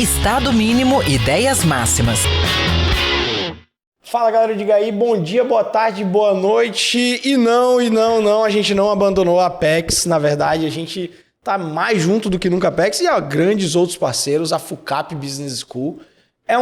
Estado mínimo, ideias máximas. Fala galera, diga aí, bom dia, boa tarde, boa noite. E não, a gente não abandonou a Apex. Na verdade, a gente tá mais junto do que nunca a Apex e há grandes outros parceiros, a FUCAP Business School. É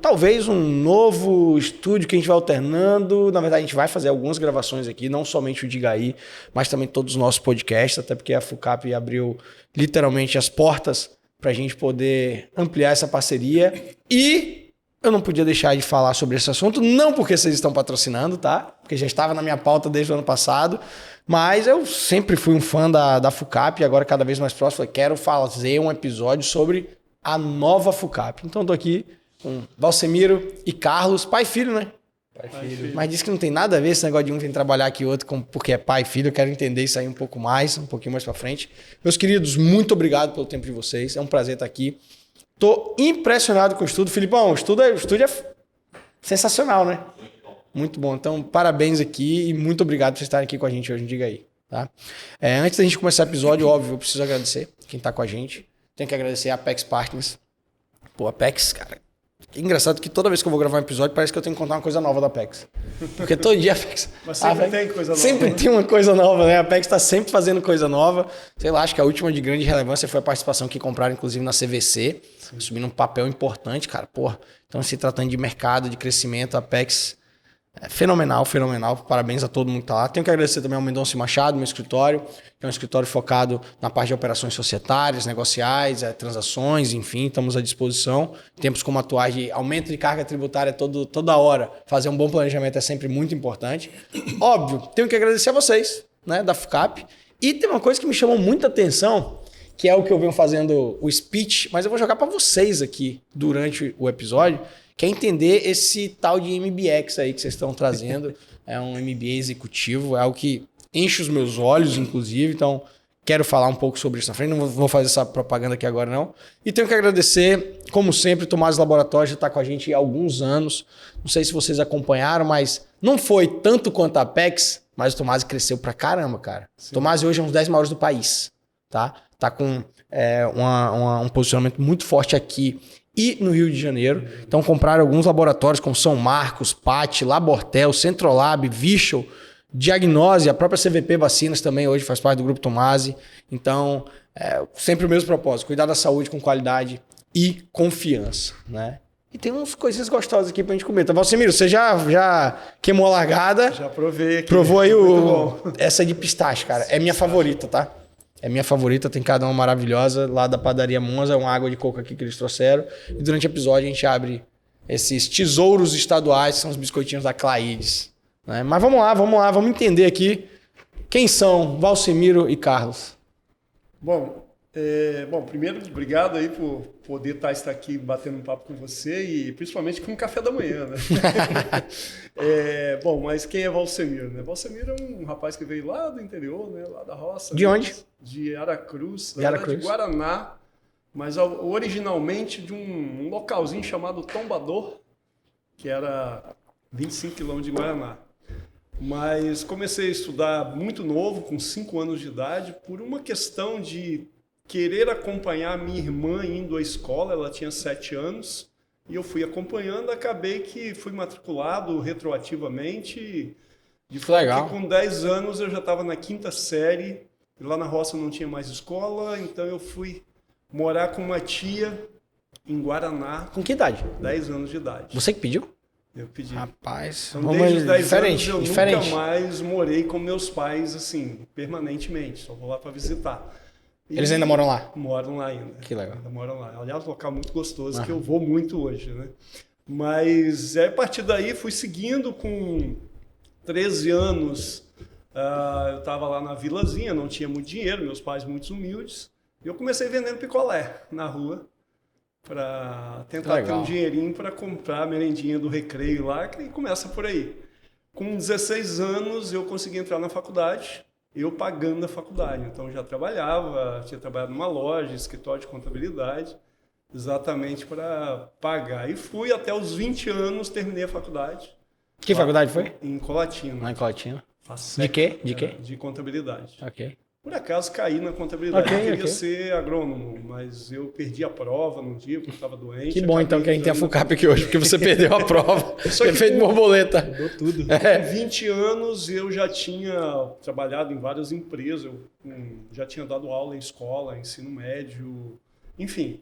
talvez um novo estúdio que a gente vai alternando. Na verdade, a gente vai fazer algumas gravações aqui, não somente o Diga aí, mas também todos os nossos podcasts, até porque a FUCAP abriu literalmente as portas para a gente poder ampliar essa parceria. E eu não podia deixar de falar sobre esse assunto, não porque vocês estão patrocinando, tá? Porque já estava na minha pauta desde o ano passado, mas eu sempre fui um fã da FUCAP e agora cada vez mais próximo, falei, quero fazer um episódio sobre a nova FUCAP. Então estou aqui com Valsemiro e Carlos, pai e filho, né? Pai e filho. Mas diz que não tem nada a ver esse negócio de um vir trabalhar aqui e outro porque é pai e filho. Eu quero entender isso aí um pouquinho mais para frente. Meus queridos, muito obrigado pelo tempo de vocês. É um prazer estar aqui. Tô impressionado com o estudo. Filipão, o estúdio é sensacional, né? Muito bom. Então, parabéns aqui e muito obrigado por vocês estarem aqui com a gente hoje. Diga aí, tá? Antes da gente começar o episódio, óbvio, eu preciso agradecer quem tá com a gente. Tenho que agradecer a Apex Partners. Pô, Apex, cara. É engraçado que toda vez que eu vou gravar um episódio, parece que eu tenho que contar uma coisa nova da Apex. Porque todo dia a Apex... Mas sempre tem coisa nova. Sempre tem uma coisa nova, né? A Apex está sempre fazendo coisa nova. Sei lá, acho que a última de grande relevância foi a participação que compraram, inclusive, na CVC. Assumindo um papel importante, cara. Porra. Então, se tratando de mercado, de crescimento, a Apex é fenomenal. Parabéns a todo mundo que tá lá. Tenho que agradecer também ao Mendonça Machado, meu escritório, que é um escritório focado na parte de operações societárias, negociais, transações, enfim, estamos à disposição. Tempos como atuais de aumento de carga tributária toda hora. Fazer um bom planejamento é sempre muito importante. Óbvio, tenho que agradecer a vocês, né, da FUCAP. E tem uma coisa que me chamou muita atenção, que é o que eu venho fazendo o speech, mas eu vou jogar para vocês aqui durante o episódio, que é entender esse tal de MBX aí que vocês estão trazendo. É um MBA executivo, é algo que enche os meus olhos, inclusive. Então, quero falar um pouco sobre isso na frente. Não vou fazer essa propaganda aqui agora, não. E tenho que agradecer, como sempre, Tomás Laboratório já está com a gente há alguns anos. Não sei se vocês acompanharam, mas não foi tanto quanto a Apex, mas o Tomás cresceu pra caramba, cara. O Tomás hoje é um dos 10 maiores do país, tá? Tá com um posicionamento muito forte aqui e no Rio de Janeiro. Então compraram alguns laboratórios como São Marcos, PAT, Labortel, Centrolab, Vichel, Diagnose, a própria CVP Vacinas também hoje faz parte do Grupo Tomasi. Então, sempre o mesmo propósito, cuidar da saúde com qualidade e confiança, né? E tem umas coisinhas gostosas aqui pra gente comer. Então, Valsemiro, você já queimou a largada? Já provei aqui. Provou aí essa de pistache, cara. É minha favorita, tá? É minha favorita, tem cada uma maravilhosa. Lá da Padaria Monza, é uma água de coco aqui que eles trouxeram. E durante o episódio a gente abre esses tesouros estaduais, que são os biscoitinhos da Claides. Né? Mas vamos lá, vamos entender aqui quem são Valsemiro e Carlos. Bom, primeiro, obrigado aí por poder estar aqui batendo um papo com você e principalmente com o café da manhã, né? Mas quem é Valsemiro, né? Valsemiro é um rapaz que veio lá do interior, né? Lá da roça. De onde? De Aracruz. De Aracruz. De Guaraná, mas originalmente de um localzinho chamado Tombador, que era 25 quilômetros de Guaraná. Mas comecei a estudar muito novo, com 5 anos de idade, por uma questão de querer acompanhar a minha irmã indo à escola. Ela tinha 7 anos e eu fui acompanhando. Acabei que fui matriculado retroativamente. Legal. Com 10 anos eu já estava na 5ª série. E lá na roça não tinha mais escola, então eu fui morar com uma tia em Guaraná. Com que idade? 10 anos de idade. Você que pediu? Eu pedi. Rapaz, então, desde os 10 diferente, anos eu diferente. nunca mais morei com meus pais, assim, permanentemente. Só vou lá para visitar. E eles ainda moram lá? Moram lá ainda. Que legal. Ainda moram lá. Aliás, um local muito gostoso, que eu vou muito hoje, né? Mas a partir daí fui seguindo. Com 13 anos. Eu estava lá na vilazinha, não tinha muito dinheiro, meus pais muito humildes. E eu comecei vendendo picolé na rua para tentar ter um dinheirinho para comprar a merendinha do recreio lá, que começa por aí. Com 16 anos eu consegui entrar na faculdade, eu pagando a faculdade. Então já tinha trabalhado numa loja, escritório de contabilidade, exatamente para pagar. E fui até os 20 anos, terminei a faculdade. Que faculdade foi? Em Colatina. Lá em Colatina. Faço De quê? De quê? De contabilidade. Ok. Por acaso caí na contabilidade. Ok, Eu queria ok. ser agrônomo, mas eu perdi a prova num dia porque eu estava doente. Que bom então que a gente tem a entrando FUCAP aqui hoje, porque você perdeu a prova. Só que Efeito borboleta. Mudou tudo. Com 20 anos eu já tinha trabalhado em várias empresas, já tinha dado aula em escola, ensino médio, enfim.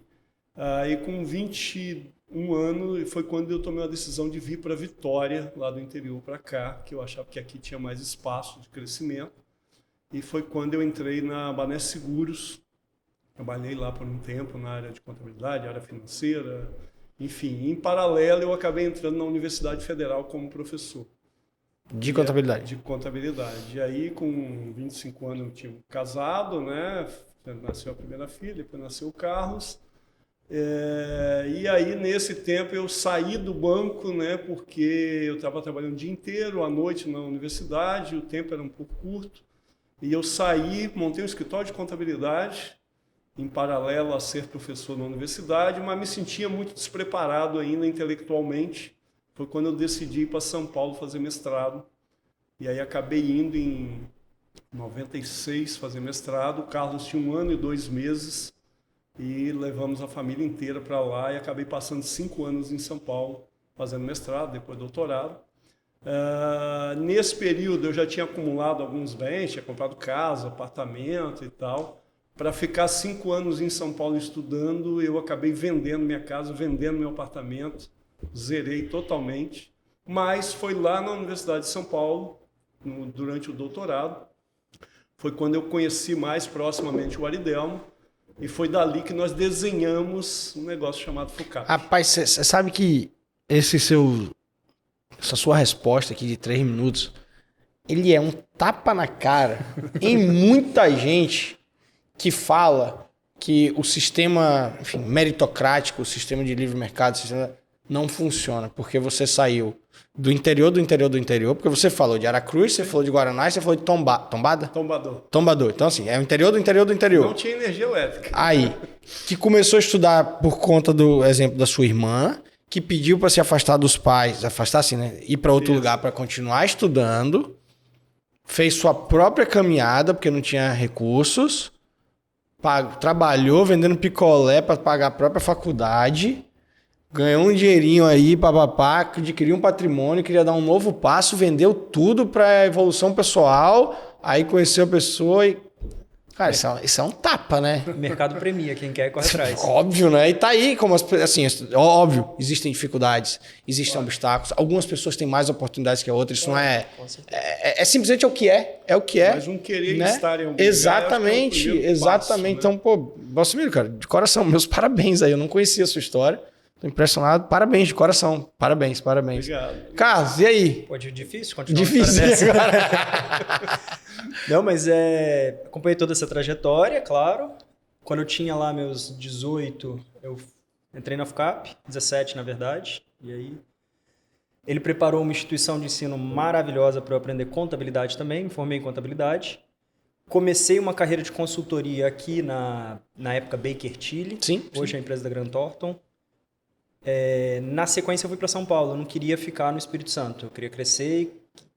Aí com 21 anos foi quando eu tomei a decisão de vir para Vitória, lá do interior para cá, que eu achava que aqui tinha mais espaço de crescimento. E foi quando eu entrei na Banesp Seguros. Trabalhei lá por um tempo na área de contabilidade, área financeira, enfim. Em paralelo, eu acabei entrando na Universidade Federal como professor. De contabilidade. De contabilidade. E aí, com 25 anos, eu tinha casado, né? Nasceu a primeira filha, depois nasceu o Carlos. E aí, nesse tempo, eu saí do banco, né? Porque eu estava trabalhando o dia inteiro, à noite na universidade, o tempo era um pouco curto. E eu saí, montei um escritório de contabilidade, em paralelo a ser professor na universidade, mas me sentia muito despreparado ainda intelectualmente. Foi quando eu decidi ir para São Paulo fazer mestrado. E aí acabei indo em 96 fazer mestrado. O Carlos tinha 1 ano e 2 meses e levamos a família inteira para lá e acabei passando 5 anos em São Paulo fazendo mestrado, depois doutorado. Nesse período eu já tinha acumulado alguns bens, tinha comprado casa, apartamento e tal. Para ficar 5 anos em São Paulo estudando, eu acabei vendendo minha casa, vendendo meu apartamento, zerei totalmente. Mas foi lá na Universidade de São Paulo, durante o doutorado, foi quando eu conheci mais proximamente o Aridelmo, e foi dali que nós desenhamos um negócio chamado FUCAP. Rapaz, você sabe que essa sua resposta aqui de 3 minutos, ele é um tapa na cara em muita gente que fala que o sistema, enfim, meritocrático, o sistema de livre mercado, o sistema não funciona, porque você saiu do interior, porque você falou de Aracruz, você falou de Guaraná e você falou de Tombada? Tombador. Então, assim, é o interior do interior do interior. Não tinha energia elétrica. Aí, que começou a estudar por conta do exemplo da sua irmã, que pediu para se afastar dos pais, afastar assim, né? Ir para outro lugar para continuar estudando, fez sua própria caminhada, porque não tinha recursos, trabalhou vendendo picolé para pagar a própria faculdade, ganhou um dinheirinho aí, papapá, adquiriu um patrimônio, queria dar um novo passo, vendeu tudo para evolução pessoal, aí conheceu a pessoa e... Cara, isso é um tapa, né? O mercado premia, quem quer corre atrás. Óbvio, né? E tá aí, como assim, óbvio, existem dificuldades, existem obstáculos, algumas pessoas têm mais oportunidades que a outras, isso não é... É simplesmente o que é o que é. Mas um querer né? estar em algum Exatamente, lugar, acho que é o primeiro passo, né? Então, pô, Valcimiro, cara, de coração, meus parabéns aí, eu não conhecia a sua história, tô impressionado, parabéns, de coração, parabéns. Obrigado. Carlos, e aí? Pô, difícil continuar Difícil, uma história dessa. cara. Não, mas acompanhei toda essa trajetória, claro. Quando eu tinha lá meus 18, eu entrei na FUCAP, 17 na verdade, e aí ele preparou uma instituição de ensino maravilhosa para eu aprender contabilidade também, me formei em contabilidade. Comecei uma carreira de consultoria aqui na época Baker Tilly, hoje é a empresa da Grant Thornton. Na sequência eu fui para São Paulo, eu não queria ficar no Espírito Santo, eu queria crescer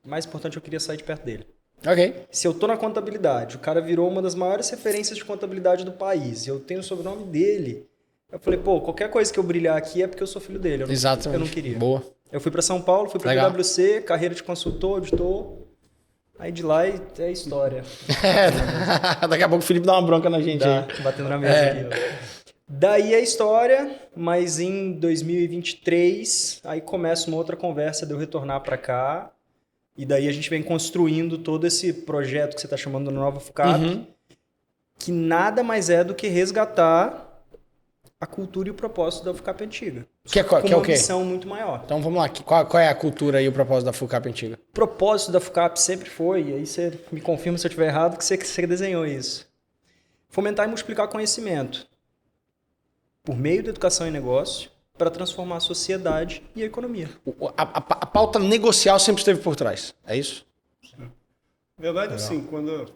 e, mais importante, eu queria sair de perto dele. Ok. Se eu tô na contabilidade, o cara virou uma das maiores referências de contabilidade do país, eu tenho o sobrenome dele, eu falei, pô, qualquer coisa que eu brilhar aqui é porque eu sou filho dele, eu não queria. Boa. Eu fui para São Paulo, fui para PwC, carreira de consultor, auditor, aí de lá é história. Daqui a pouco o Felipe dá uma bronca na gente aí. Batendo na mesa aqui. Daí a história, mas em 2023, aí começa uma outra conversa de eu retornar para cá. E daí a gente vem construindo todo esse projeto que você está chamando de Nova FUCAP, que nada mais é do que resgatar a cultura e o propósito da FUCAP antiga. Que é o quê? Com uma missão muito maior. Então vamos lá, qual é a cultura e o propósito da FUCAP antiga? O propósito da FUCAP sempre foi, e aí você me confirma se eu estiver errado, que você desenhou isso. Fomentar e multiplicar conhecimento por meio da educação e negócio, para transformar a sociedade e a economia. A pauta negocial sempre esteve por trás, é isso? Na verdade, assim, quando a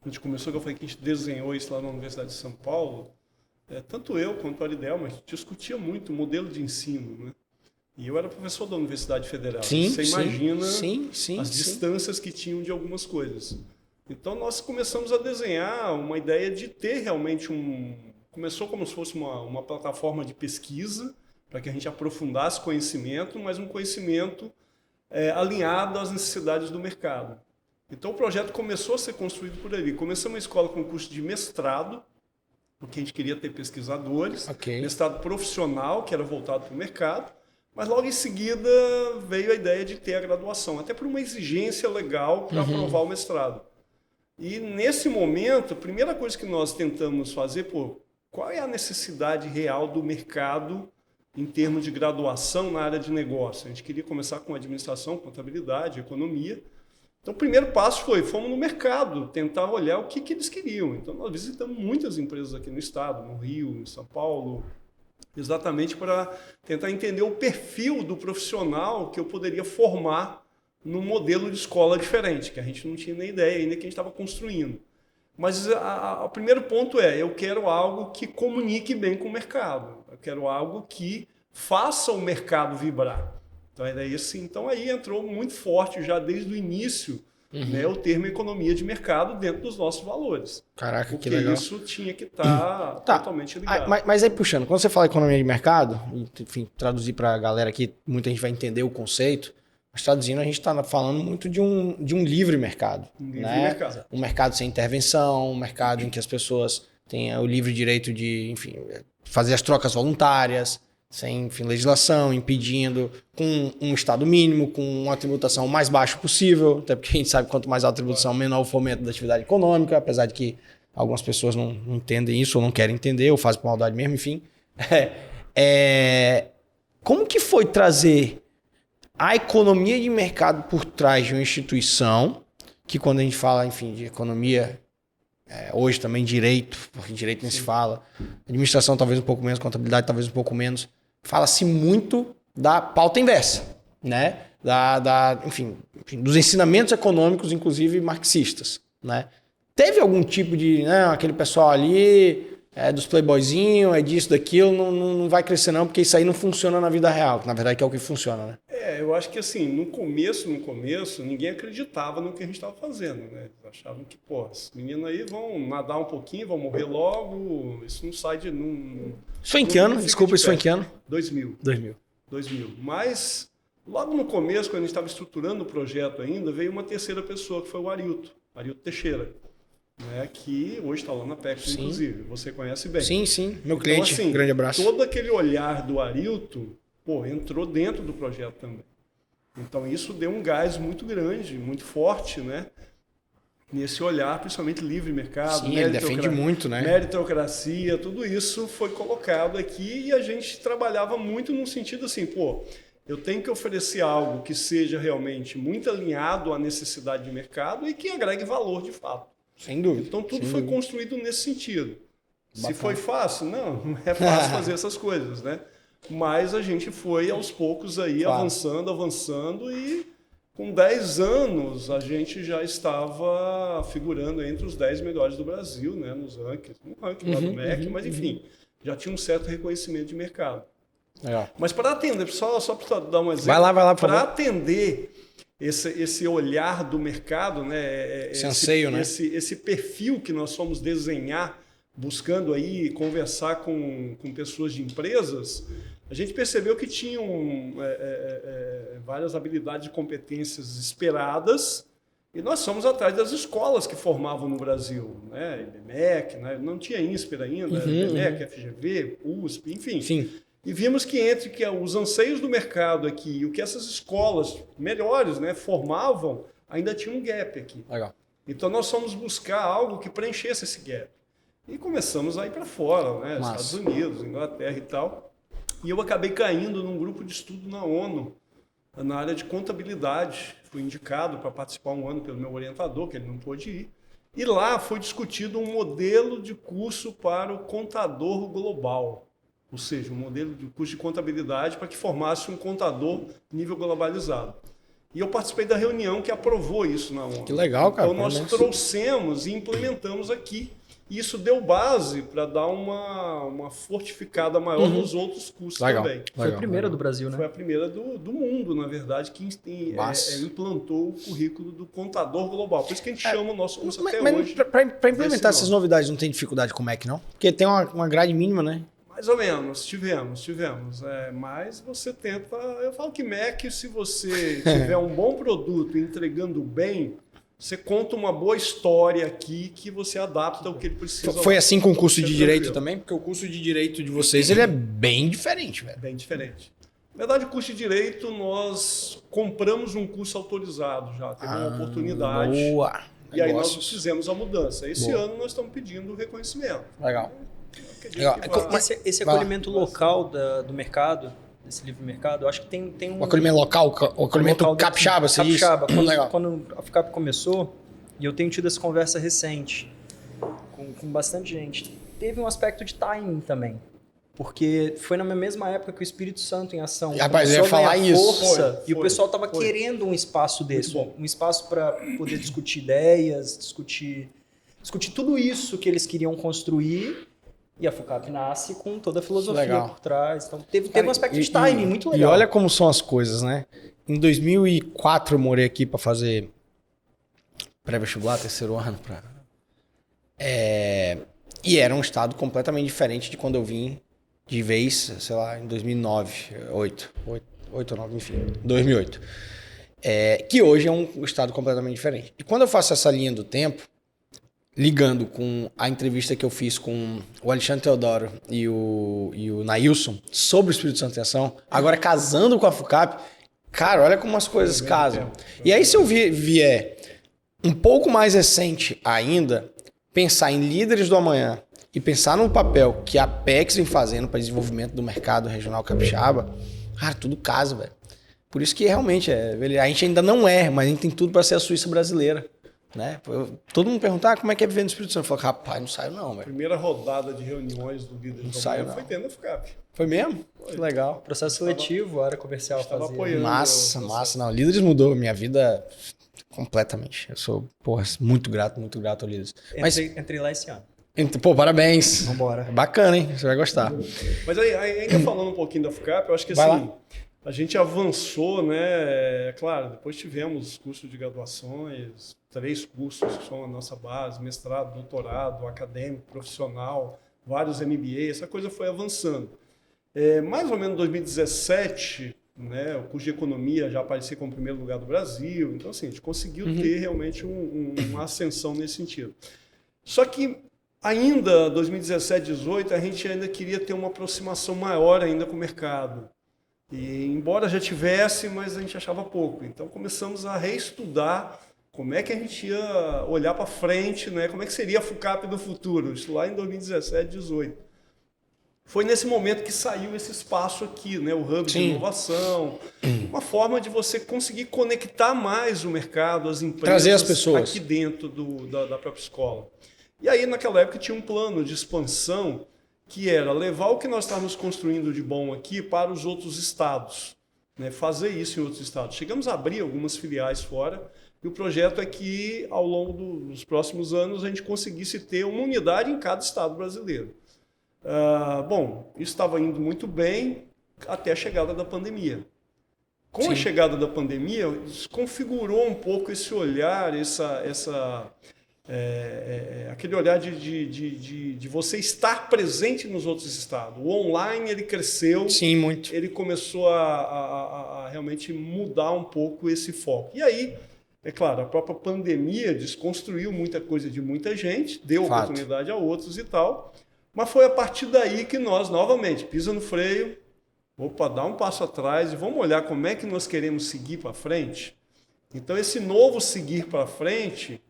gente começou, que eu falei que a gente desenhou isso lá na Universidade de São Paulo, tanto eu quanto o Aridelmo, a gente discutia muito o modelo de ensino, né? E eu era professor da Universidade Federal. Você imagina as distâncias que tinham de algumas coisas. Então nós começamos a desenhar uma ideia de ter realmente começou como se fosse uma plataforma de pesquisa, para que a gente aprofundasse conhecimento, mas um conhecimento alinhado às necessidades do mercado. Então o projeto começou a ser construído por ali. Começamos a escola com um curso de mestrado, porque a gente queria ter pesquisadores, mestrado profissional, que era voltado para o mercado, mas logo em seguida veio a ideia de ter a graduação, até por uma exigência legal para aprovar o mestrado. E nesse momento, a primeira coisa que nós tentamos fazer, qual é a necessidade real do mercado em termos de graduação na área de negócio? A gente queria começar com administração, contabilidade, economia. Então, o primeiro passo fomos no mercado, tentar olhar o que eles queriam. Então, nós visitamos muitas empresas aqui no estado, no Rio, em São Paulo, exatamente para tentar entender o perfil do profissional que eu poderia formar num modelo de escola diferente, que a gente não tinha nem ideia ainda que a gente estava construindo. Mas o primeiro ponto eu quero algo que comunique bem com o mercado. Eu quero algo que faça o mercado vibrar. Então, era esse. Então, aí entrou muito forte já desde o início o termo economia de mercado dentro dos nossos valores. Caraca, porque que legal. Isso tinha que estar totalmente ligado. Mas aí, puxando, quando você fala economia de mercado, enfim, traduzir para a galera aqui, muita gente vai entender o conceito, mas traduzindo, a gente está falando muito de um livre mercado. Mercado. Um mercado sem intervenção, um mercado em que as pessoas têm o livre direito de, enfim, fazer as trocas voluntárias, sem, enfim, legislação, impedindo, com um estado mínimo, com uma tributação mais baixa possível, até porque a gente sabe que quanto mais alta a tributação, menor o fomento da atividade econômica, apesar de que algumas pessoas não entendem isso, ou não querem entender, ou fazem por maldade mesmo, enfim. Como que foi trazer a economia de mercado por trás de uma instituição, que quando a gente fala, enfim, de economia, hoje também direito, porque direito nem se fala, administração talvez um pouco menos, contabilidade talvez um pouco menos, fala-se muito da pauta inversa, né? Enfim, dos ensinamentos econômicos, inclusive marxistas, né? Teve algum tipo de, aquele pessoal ali dos playboyzinhos, disso, daquilo, não vai crescer não, porque isso aí não funciona na vida real, que na verdade que é o que funciona, né? Eu acho que assim, no começo, ninguém acreditava no que a gente estava fazendo, né? Eles achavam que, esses meninos aí vão nadar um pouquinho, vão morrer logo, isso não sai de... Isso foi em que ano? Desculpa, isso foi em que ano? 2000. 2000. Mas, logo no começo, quando a gente estava estruturando o projeto ainda, veio uma terceira pessoa, que foi o Arilton Teixeira, né, que hoje está lá na PEX, inclusive. Você conhece bem. Sim. Meu cliente, então, assim, grande abraço. Todo aquele olhar do Arilton, entrou dentro do projeto também. Então, isso deu um gás muito grande, muito forte, né? Nesse olhar, principalmente livre mercado. Sim, ele defende muito, né? Meritocracia, tudo isso foi colocado aqui e a gente trabalhava muito num sentido assim, eu tenho que oferecer algo que seja realmente muito alinhado à necessidade de mercado e que agregue valor de fato. Sem dúvida. Então, tudo foi construído nesse sentido. Bacana. Se foi fácil? Não é fácil fazer essas coisas, né? Mas a gente foi aos poucos aí avançando e com 10 anos a gente já estava figurando entre os 10 melhores do Brasil, né, nos rankings, no ranking lá do MEC, mas enfim, já tinha um certo reconhecimento de mercado. Mas para atender, só para dar um exemplo, vai lá, para atender esse olhar do mercado, né, esse anseio, né? Esse perfil que nós fomos desenhar, buscando aí conversar com pessoas de empresas, a gente percebeu que tinham várias habilidades e competências esperadas e nós fomos atrás das escolas que formavam no Brasil, né? IBMEC, né? Não tinha INSPER ainda, IBMEC, FGV, USP, enfim. Sim. E vimos que entre os anseios do mercado aqui e o que essas escolas melhores, né, formavam, ainda tinha um gap aqui. Legal. Então nós fomos buscar algo que preenchesse esse gap. E começamos a ir para fora, né? Estados Unidos, Inglaterra e tal. E eu acabei caindo num grupo de estudo na ONU, na área de contabilidade. Fui indicado para participar um ano pelo meu orientador, que ele não pôde ir. E lá foi discutido um modelo de curso para o contador global. Ou seja, um modelo de curso de contabilidade para que formasse um contador nível globalizado. E eu participei da reunião que aprovou isso na ONU. Que legal, cara. Então nós trouxemos e implementamos aqui. E isso deu base para dar uma fortificada maior nos outros cursos também. Foi a primeira do Brasil, né? Foi a primeira do mundo, na verdade, que implantou o currículo do contador global. Por isso que a gente chama o nosso curso até hoje. Para implementar essas novidades, não tem dificuldade com o MEC, não? Porque tem uma grade mínima, né? Mais ou menos, tivemos. Mas você tenta... Eu falo que MEC, se você tiver um bom produto entregando bem, você conta uma boa história aqui que você adapta o que ele precisa. Foi assim com o curso de Direito também? Porque o curso de Direito de vocês ele é bem diferente, velho. Bem diferente. Na verdade, o curso de Direito, nós compramos um curso autorizado já. Teve uma oportunidade. Boa! E aí nós fizemos a mudança. Esse ano nós estamos pedindo o reconhecimento. Legal. Esse acolhimento local do mercado, desse livre mercado, eu acho que tem um... O acolhimento local, o acolhimento capixaba, você diz? Capixaba. Quando a FUCAP começou, e eu tenho tido essa conversa recente com bastante gente, teve um aspecto de timing também. Porque foi na mesma época que o Espírito Santo em ação rapaz, eu ia falar isso. Força, e o pessoal estava querendo um espaço desse, um espaço para poder discutir ideias, discutir tudo isso que eles queriam construir. E a FUCAP nasce com toda a filosofia por trás. Então teve um aspecto de timing muito legal. E olha como são as coisas, né? Em 2004 eu morei aqui para fazer pré-vestibular, terceiro ano. E era um estado completamente diferente de quando eu vim de vez, sei lá, em 2009, 8 ou 9, enfim, 2008. Que hoje é um estado completamente diferente. E quando eu faço essa linha do tempo, ligando com a entrevista que eu fiz com o Alexandre Teodoro e o Nailson sobre o Espírito Santo em Ação, agora casando com a FUCAP, cara, olha como as coisas casam. E aí se eu vier um pouco mais recente ainda, pensar em líderes do amanhã e pensar no papel que a Apex vem fazendo para desenvolvimento do mercado regional capixaba, cara, tudo casa, velho. Por isso que realmente a gente ainda não mas a gente tem tudo para ser a Suíça brasileira. Né? Todo mundo pergunta como é que é viver no Espírito Santo. Eu falo, rapaz, não saiu não, velho. Primeira rodada de reuniões do líder do saiu, foi dentro da FUCAP. Foi mesmo? Foi. Que legal. Processo seletivo, área comercial fazia. Apoiando. Massa. Não, Líderes mudou minha vida completamente. Eu sou, muito grato ao Líderes. Entrei lá esse ano. Pô, parabéns. Vambora. Bacana, hein? Você vai gostar. Mas aí, ainda falando um pouquinho da FUCAP, eu acho que assim, a gente avançou, né? Claro, depois tivemos cursos de graduações, 3 cursos que são a nossa base, mestrado, doutorado, acadêmico, profissional, vários MBA, essa coisa foi avançando. Mais ou menos em 2017, né, o curso de economia já aparecia como primeiro lugar do Brasil, então assim, a gente conseguiu ter realmente uma ascensão nesse sentido. Só que ainda 2017, 2018, a gente ainda queria ter uma aproximação maior ainda com o mercado. E embora já tivesse, mas a gente achava pouco. Então começamos a reestudar como é que a gente ia olhar para frente, né? Como é que seria a FUCAP do futuro, isso lá em 2017, 2018. Foi nesse momento que saiu esse espaço aqui, né? O Hub de Inovação, uma forma de você conseguir conectar mais o mercado, as empresas, trazer as pessoas aqui dentro da própria escola. E aí, naquela época, tinha um plano de expansão que era levar o que nós estávamos construindo de bom aqui para os outros estados, né? Fazer isso em outros estados. Chegamos a abrir algumas filiais fora, e o projeto é que, ao longo dos próximos anos, a gente conseguisse ter uma unidade em cada estado brasileiro. Bom, isso estava indo muito bem até a chegada da pandemia. Com a chegada da pandemia, desconfigurou um pouco esse olhar, aquele olhar de você estar presente nos outros estados. O online ele cresceu, sim, muito. Ele começou a realmente mudar um pouco esse foco. E aí, é claro, a própria pandemia desconstruiu muita coisa de muita gente, deu oportunidade a outros e tal, mas foi a partir daí que nós, novamente, pisa no freio, dá um passo atrás e vamos olhar como é que nós queremos seguir para frente. Então, esse novo seguir para frente,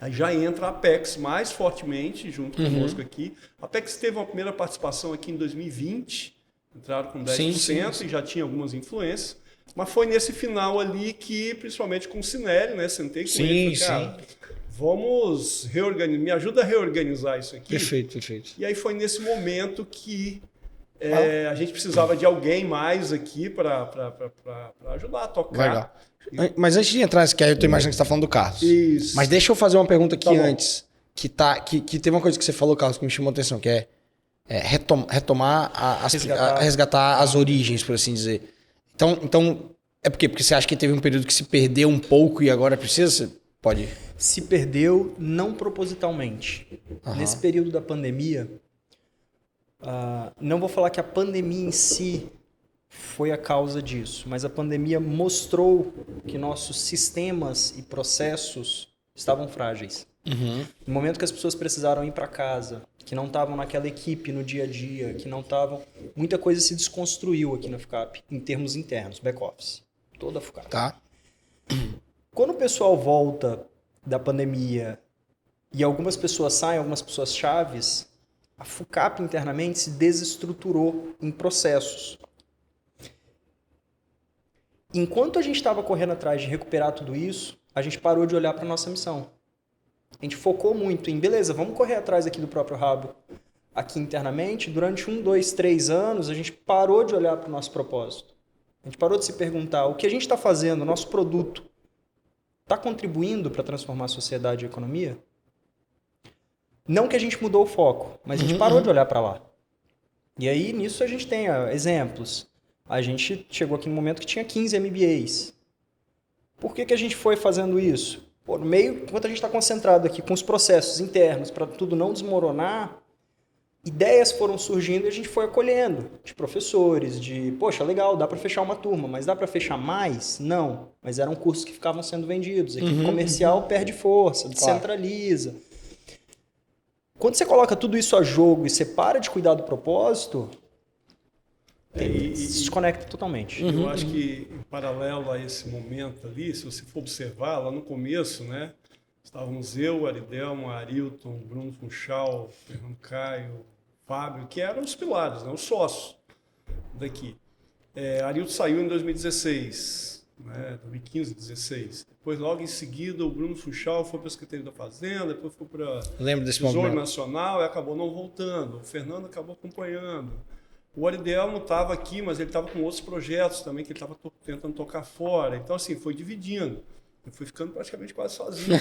aí já entra a Apex mais fortemente junto conosco aqui. A Apex teve uma primeira participação aqui em 2020, entraram com 10% e já tinha algumas influências. Mas foi nesse final ali que, principalmente com o Cinelli, né? Sentei com ele e falei, cara, vamos reorganizar, me ajuda a reorganizar isso aqui. Perfeito. E aí foi nesse momento que a gente precisava de alguém mais aqui para ajudar a tocar. Legal. Mas antes de entrar nesse que eu tô imaginando que você está falando do Carlos. Isso. Mas deixa eu fazer uma pergunta aqui antes. que teve uma coisa que você falou, Carlos, que me chamou a atenção, que é retomar, resgatar as origens, por assim dizer. Então, é por quê? Porque você acha que teve um período que se perdeu um pouco e agora precisa? Você pode... Se perdeu não propositalmente. Nesse período da pandemia, não vou falar que a pandemia em si foi a causa disso, mas a pandemia mostrou que nossos sistemas e processos estavam frágeis. No momento que as pessoas precisaram ir para casa, que não estavam naquela equipe no dia a dia, que não estavam... Muita coisa se desconstruiu aqui na FUCAP, em termos internos, back-office. Toda a FUCAP. Tá. Quando o pessoal volta da pandemia e algumas pessoas saem, algumas pessoas chaves, a FUCAP internamente se desestruturou em processos. Enquanto a gente estava correndo atrás de recuperar tudo isso, a gente parou de olhar para a nossa missão. A gente focou muito em, beleza, vamos correr atrás aqui do próprio rabo, aqui internamente. Durante 1, 2, 3 anos, a gente parou de olhar para o nosso propósito. A gente parou de se perguntar, o que a gente está fazendo, o nosso produto, está contribuindo para transformar a sociedade e a economia? Não que a gente mudou o foco, mas a gente parou de olhar para lá. E aí, nisso, a gente tem exemplos. A gente chegou aqui no momento que tinha 15 MBAs. Por que a gente foi fazendo isso? No meio, enquanto a gente está concentrado aqui com os processos internos, para tudo não desmoronar, ideias foram surgindo e a gente foi acolhendo, de professores, poxa, legal, dá para fechar uma turma, mas dá para fechar mais? Não, mas eram cursos que ficavam sendo vendidos. A equipe comercial perde força, descentraliza. Quando você coloca tudo isso a jogo e você para de cuidar do propósito, se desconecta totalmente. Eu acho que, em paralelo a esse momento ali, se você for observar, lá no começo, né, estávamos eu, Aridelmo, Arilton, Bruno Funchal, Fernando Caio, Fábio, que eram os pilares, né, os sócios daqui. Arilton saiu em 2016, né, 2015, 2016. Depois, logo em seguida, o Bruno Funchal foi para a Secretaria da Fazenda, depois foi para o Tesouro Nacional e acabou não voltando. O Fernando acabou acompanhando. O Aridelmo estava aqui, mas ele estava com outros projetos também, que ele estava tentando tocar fora. Então, assim, foi dividindo. Eu fui ficando praticamente quase sozinho.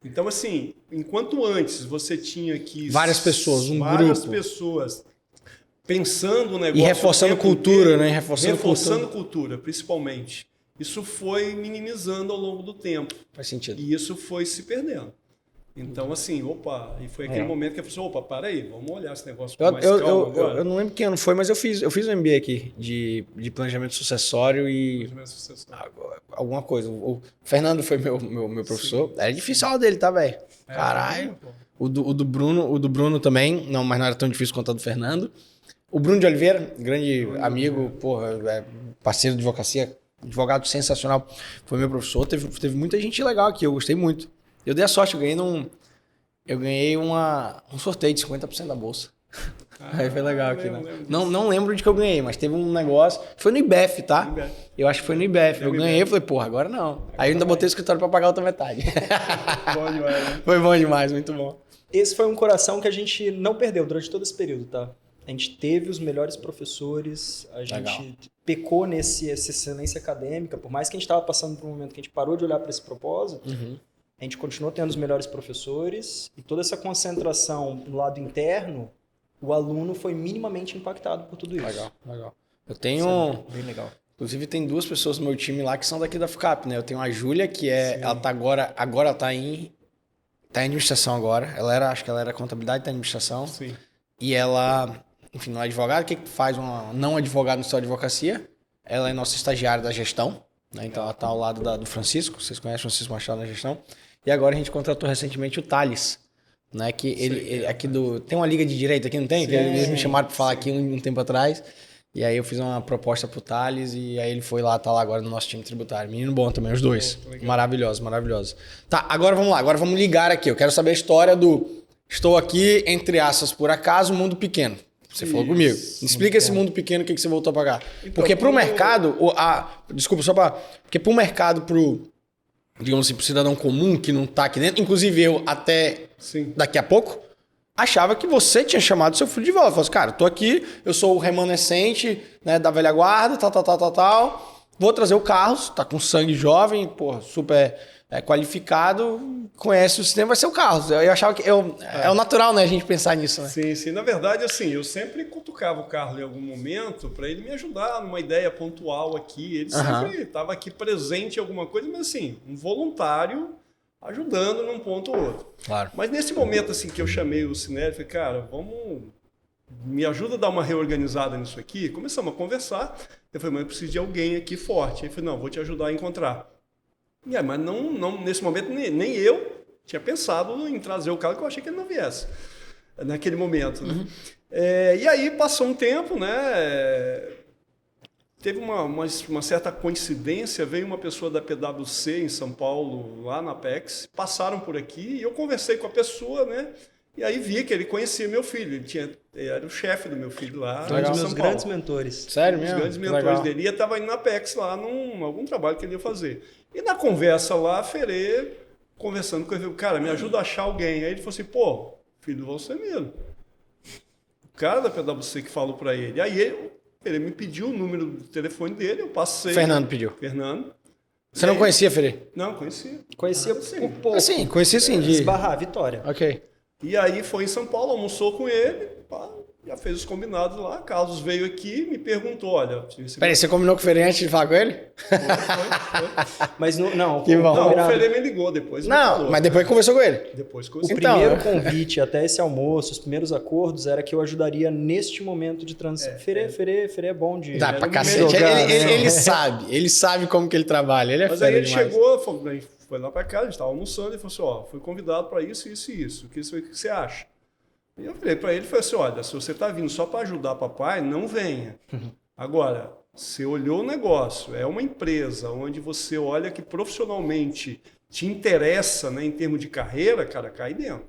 Então, assim, enquanto antes você tinha aqui... Várias pessoas, várias grupo. Pessoas pensando o negócio... E reforçando cultura, né? Reforçando cultura, principalmente. Isso foi minimizando ao longo do tempo. Faz sentido. E isso foi se perdendo. Então, assim, e foi aquele momento que a pessoa, para aí, vamos olhar esse negócio com mais calma agora. Eu não lembro que ano foi, mas eu fiz um MBA aqui de planejamento sucessório e alguma coisa. O Fernando foi meu professor. Sim. Era difícil a aula dele, tá, velho? Caralho. O do Bruno também, não, mas não era tão difícil quanto a do Fernando. O Bruno de Oliveira, grande amigo, parceiro de advocacia, advogado sensacional, foi meu professor. Teve muita gente legal aqui, eu gostei muito. Eu dei a sorte, eu ganhei um sorteio de 50% da bolsa. Aí foi legal aqui, né? Não lembro de que eu ganhei, mas teve um negócio. Foi no IBEF, tá? Eu acho que foi no IBEF. Eu ganhei, falei, porra, agora não. Aí eu ainda botei o escritório pra pagar a outra metade. Bom demais, né? Foi bom demais, muito bom. Esse foi um coração que a gente não perdeu durante todo esse período, tá? A gente teve os melhores professores, a gente pecou essa excelência acadêmica, por mais que a gente estava passando por um momento que a gente parou de olhar para esse propósito. A gente continuou tendo os melhores professores e toda essa concentração no lado interno, o aluno foi minimamente impactado por tudo isso. Legal. Eu tenho... Bem legal. Inclusive, tem 2 pessoas no meu time lá que são daqui da FUCAP, né? Eu tenho a Júlia, que ela tá agora ela tá em administração agora. Acho que ela era contabilidade, tá em administração. Sim. E ela, enfim, não é advogada. O que faz uma não advogada no seu advocacia? Ela é nossa estagiária da gestão, né? Então, ela tá ao lado do Francisco. Vocês conhecem o Francisco Machado na gestão. E agora a gente contratou recentemente o Thales, né? Que ele aqui tem uma liga de direito aqui, não tem? Sim, eles me chamaram para falar aqui um tempo atrás. E aí eu fiz uma proposta pro Thales e aí ele foi lá, tá lá agora no nosso time tributário. Menino bom também, os dois. Maravilhoso. Tá, agora vamos lá. Agora vamos ligar aqui. Eu quero saber a história do estou aqui, entre aspas, por acaso, mundo pequeno. Você falou comigo. Explica esse mundo pequeno, o que você voltou a pagar. Então, porque pro mercado, desculpa, porque pro mercado, digamos assim, pro cidadão comum que não tá aqui dentro, inclusive eu até daqui a pouco, achava que você tinha chamado seu filho de volta. Falou assim, cara, tô aqui, eu sou o remanescente, né, da velha guarda, tal. Vou trazer o Carlos, tá com sangue jovem, porra, super qualificado, conhece o sistema, vai ser o Carlos. Eu achava que... É o natural, né, a gente pensar nisso, né? Sim, sim. Na verdade, assim, eu sempre cutucava o Carlos em algum momento para ele me ajudar numa ideia pontual aqui. Ele sempre estava aqui presente em alguma coisa, mas assim, um voluntário ajudando num ponto ou outro. Claro. Mas nesse momento, assim, que eu chamei o Sinelli, falei, cara, me ajuda a dar uma reorganizada nisso aqui. Começamos a conversar. Eu falei, mas eu preciso de alguém aqui forte. Ele falou, não, vou te ajudar a encontrar. Mas não, nesse momento nem eu tinha pensado em trazer o cara, que eu achei que ele não viesse naquele momento. Né? E aí passou um tempo, né? Teve uma certa coincidência, veio uma pessoa da PwC em São Paulo, lá na Apex, passaram por aqui e eu conversei com a pessoa, né? E aí vi que ele conhecia meu filho, ele era o chefe do meu filho lá. Um dos meus grandes mentores. Sério Um dos mesmo? grandes mentores dele. E eu estava indo na Apex lá algum trabalho que ele ia fazer. E na conversa lá, Ferê, conversando com ele, cara, me ajuda a achar alguém. Aí ele falou assim, pô, filho do você mesmo. O cara da PwC que falou para ele. Aí ele me pediu o número do telefone dele, eu passei. Fernando pediu. Fernando. Você não conhecia, Ferê? Não, conhecia. Conhecia por pouco. Assim, conhecia sim. Esbarrar, Vitória. Ok. E aí foi em São Paulo, almoçou com ele, pá, já fez os combinados lá. Carlos veio aqui e me perguntou, olha... Peraí, você combinou com o Ferê antes de falar com ele? Foi. Mas não, Que bom. Não, o Ferê me ligou depois. Não, mas depois conversou com ele. Depois O conversou. Então, primeiro convite até esse almoço, os primeiros acordos, era que eu ajudaria neste momento de transição. Ferê é bom de... Dá pra do cacete. jogar, né? Ele sabe como que ele trabalha. Ele é Mas aí fera ele demais. chegou, foi lá pra casa, a gente estava almoçando, e falou assim, ó, fui convidado para isso, isso e isso. O que você acha? E eu falei para ele, falei assim, olha, se você está vindo só para ajudar papai, não venha. Agora, você olhou o negócio, é uma empresa onde você olha que profissionalmente te interessa, né, em termos de carreira, cara, cai dentro.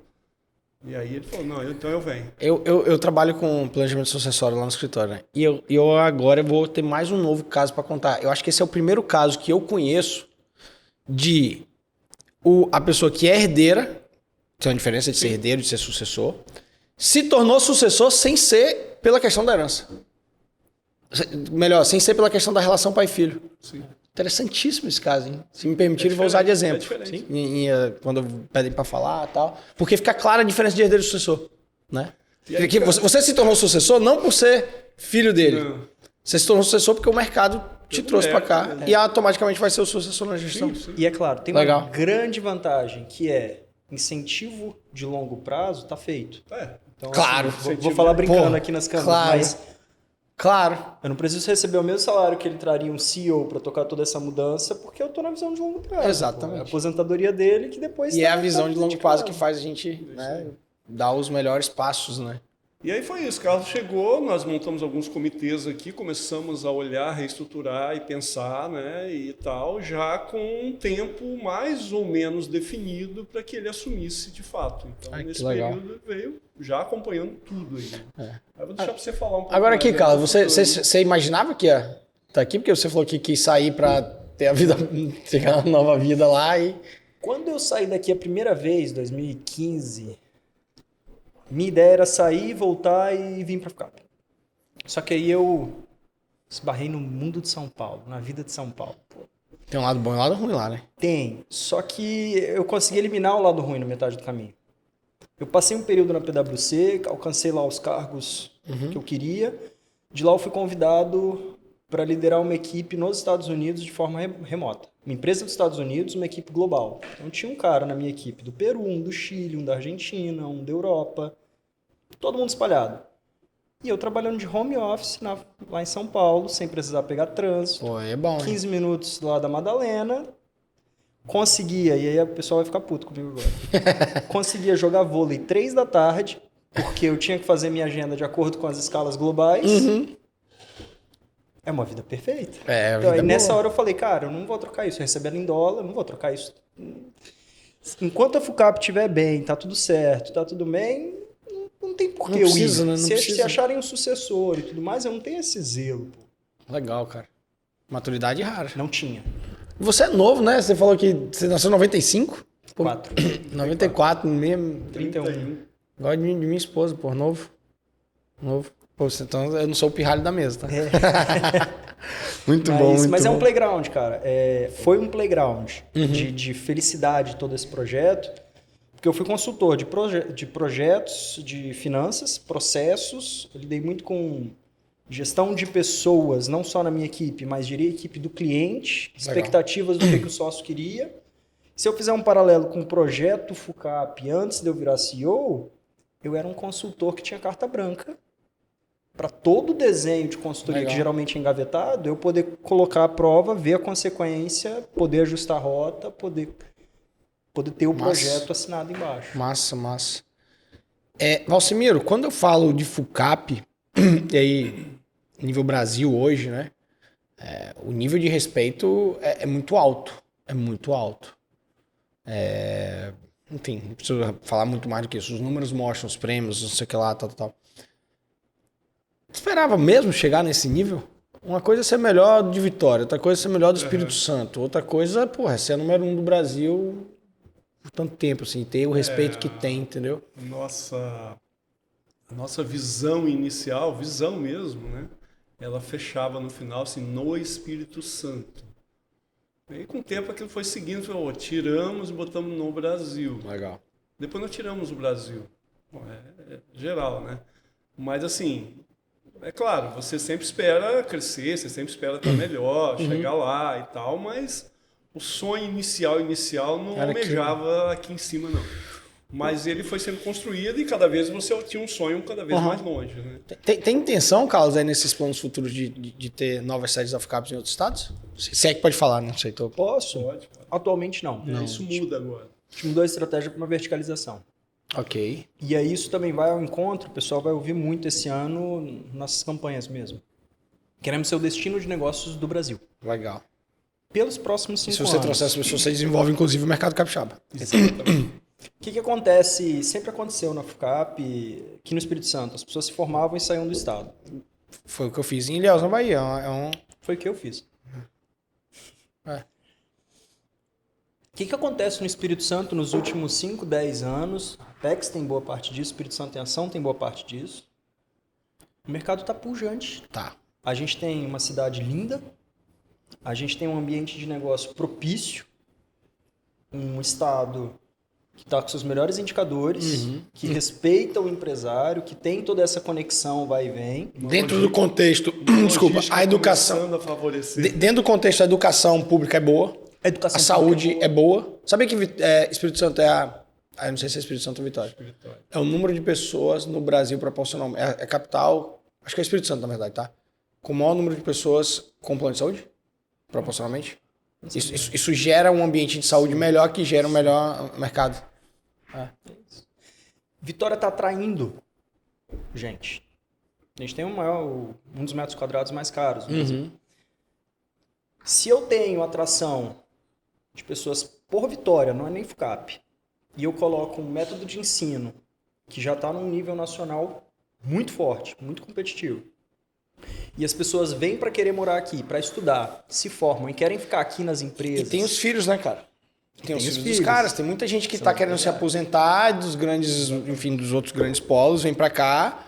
E aí ele falou, não, então eu venho. Eu trabalho com planejamento sucessório lá no escritório, né? E eu agora vou ter mais um novo caso para contar. Eu acho que esse é o primeiro caso que eu conheço de a pessoa que é herdeira, tem uma diferença de ser herdeiro e de ser sucessor, se tornou sucessor sem ser pela questão da herança. Melhor, sem ser pela questão da relação pai-filho. Sim. Interessantíssimo esse caso, hein? Se me permitirem, eu vou usar de exemplo. Sim. Quando pedem para falar e tal. Porque fica clara a diferença de herdeiro e sucessor. Né? E aí, Porque você se tornou sucessor não por ser filho dele. Não. Você se tornou sucessor porque o mercado te trouxe para cá. né? E automaticamente vai ser o sucessor na gestão. Sim. E é claro, tem Legal. uma grande vantagem, que é incentivo de longo prazo, tá feito. Então, Claro. assim, Vou falar brincando Porra, aqui nas câmeras, claro. mas Claro. eu não preciso receber o mesmo salário que ele traria um CEO para tocar toda essa mudança, porque eu tô na visão de longo prazo. Exatamente. É a aposentadoria dele que depois... E tá- é a visão tá de longo dentro prazo casa. que faz a gente, né, dar os melhores passos, né? E aí foi isso, Carlos chegou, nós montamos alguns comitês aqui, começamos a olhar, reestruturar e pensar, né, e tal, já com um tempo mais ou menos definido para que ele assumisse de fato. Então, Ai, que nesse legal. período, veio já acompanhando tudo aí. É. Aí eu vou deixar para você falar um pouco Agora mais aqui, aí Carlos, do você futuro. imaginava que ia estar aqui? Porque você falou que quis sair para ter a vida, ter uma nova vida lá e... Quando eu saí daqui a primeira vez, 2015, minha ideia era sair, voltar e vir para ficar. Só que aí eu esbarrei no mundo de São Paulo, na vida de São Paulo. Pô, Tem um lado bom e um lado ruim lá, né? tem, só que eu consegui eliminar o lado ruim na metade do caminho. Eu passei um período na PwC, alcancei lá os cargos que eu queria. De lá eu fui convidado para liderar uma equipe nos Estados Unidos de forma remota. Uma empresa dos Estados Unidos, uma equipe global. Então tinha um cara na minha equipe do Peru, um do Chile, um da Argentina, um da Europa. Todo mundo espalhado. E eu trabalhando de home office lá em São Paulo, sem precisar pegar trânsito. Pô, é bom, hein? 15 minutos lá da Madalena, conseguia, e aí o pessoal vai ficar puto comigo agora, conseguia jogar vôlei 3 da tarde, porque eu tinha que fazer minha agenda de acordo com as escalas globais. É uma vida perfeita. É, a Então, vida aí, nessa boa. hora eu falei, cara, eu não vou trocar isso, recebendo em dólar, eu não vou trocar isso. Enquanto a FUCAP estiver bem, tá tudo certo, tá tudo bem, não tem por que Não eu precisa, ir. né? Não Se precisa. acharem um sucessor e tudo mais, eu não tenho esse zelo. Pô. Legal, cara. Maturidade rara. Não tinha. Você é novo, né? Você falou que você nasceu em 95? Pô, 4. 94, mesmo. 31. Igual de minha esposa, pô, novo. Novo. Pô, então eu não sou o pirralho da mesa, tá? Muito bom, muito mas é bom. um playground, cara. Foi um playground de felicidade todo esse projeto, porque eu fui consultor de projetos, de finanças, processos, eu lidei muito com gestão de pessoas, não só na minha equipe, mas diria a equipe do cliente, expectativas do que o sócio queria. Se eu fizer um paralelo com o projeto FUCAP antes de eu virar CEO, eu era um consultor que tinha carta branca para todo o desenho de consultoria que geralmente é engavetado, eu poder colocar a prova, ver a consequência, poder ajustar a rota, poder ter o projeto assinado embaixo. Massa. Valcimiro, quando eu falo de FUCAP, e aí, nível Brasil hoje, né? O nível de respeito é muito alto. É muito alto. Enfim, não preciso falar muito mais do que isso. Os números mostram, os prêmios, não sei o que lá, tal. Esperava mesmo chegar nesse nível? Uma coisa é ser melhor de Vitória, outra coisa é ser melhor do Espírito Santo, outra coisa, porra, é ser número 1 do Brasil por tanto tempo, assim, ter o respeito que tem, entendeu? A nossa visão inicial, visão mesmo, né? Ela fechava no final, assim, no Espírito Santo. E aí, com o tempo, aquilo foi seguindo, tiramos e botamos no Brasil. Legal. Depois nós tiramos o Brasil. Bom, é geral, né? Mas, assim, é claro, você sempre espera crescer, você sempre espera estar melhor, chegar lá e tal, mas o sonho inicial não almejava aqui em cima, não. Mas ele foi sendo construído e cada vez você tinha um sonho cada vez mais longe, né? Tem intenção, Carlos, aí nesses planos futuros de ter novas sedes da FUCAP em outros estados? Se é que pode falar, não sei. Posso? Pode. Atualmente não. Isso muda agora. A gente mudou a estratégia para uma verticalização. Ok. E aí isso também vai ao encontro, o pessoal vai ouvir muito esse ano nas campanhas mesmo. Queremos ser o destino de negócios do Brasil. Legal. Pelos próximos 5 E se anos. você trouxer as pessoas, você desenvolve inclusive o mercado capixaba. Exatamente. O que acontece, sempre aconteceu na FUCAP, aqui no Espírito Santo, as pessoas se formavam e saíam do estado. Foi o que eu fiz em Ilhéus, na Bahia. Foi o que eu fiz. É. O que acontece no Espírito Santo nos últimos 5, 10 anos? A Apex tem boa parte disso, o Espírito Santo em Ação tem boa parte disso. O mercado está pujante. Tá. A gente tem uma cidade linda, a gente tem um ambiente de negócio propício, um estado que está com seus melhores indicadores, que respeita o empresário, que tem toda essa conexão vai e vem. Dentro do contexto, desculpa, a educação. Começando a favorecer. Dentro do contexto, a educação pública é boa. A educação A saúde pública é boa. Sabia que Espírito Santo eu não sei se é Espírito Santo ou Vitória. É o número de pessoas no Brasil proporcionalmente. É a capital, acho que é Espírito Santo, na verdade, tá? Com o maior número de pessoas com plano de saúde, proporcionalmente. Isso gera um ambiente de saúde melhor, que gera um melhor mercado. Vitória está atraindo gente. A gente tem um dos metros quadrados mais caros no Brasil. Se eu tenho atração de pessoas por Vitória, não é nem FUCAP, e eu coloco um método de ensino que já está num nível nacional muito forte, muito competitivo, e as pessoas vêm para querer morar aqui, para estudar, se formam e querem ficar aqui nas empresas. E tem os filhos, né, cara? Tem os filhos dos caras. Tem muita gente que está querendo se aposentar dos grandes, enfim, dos outros grandes polos, vem para cá,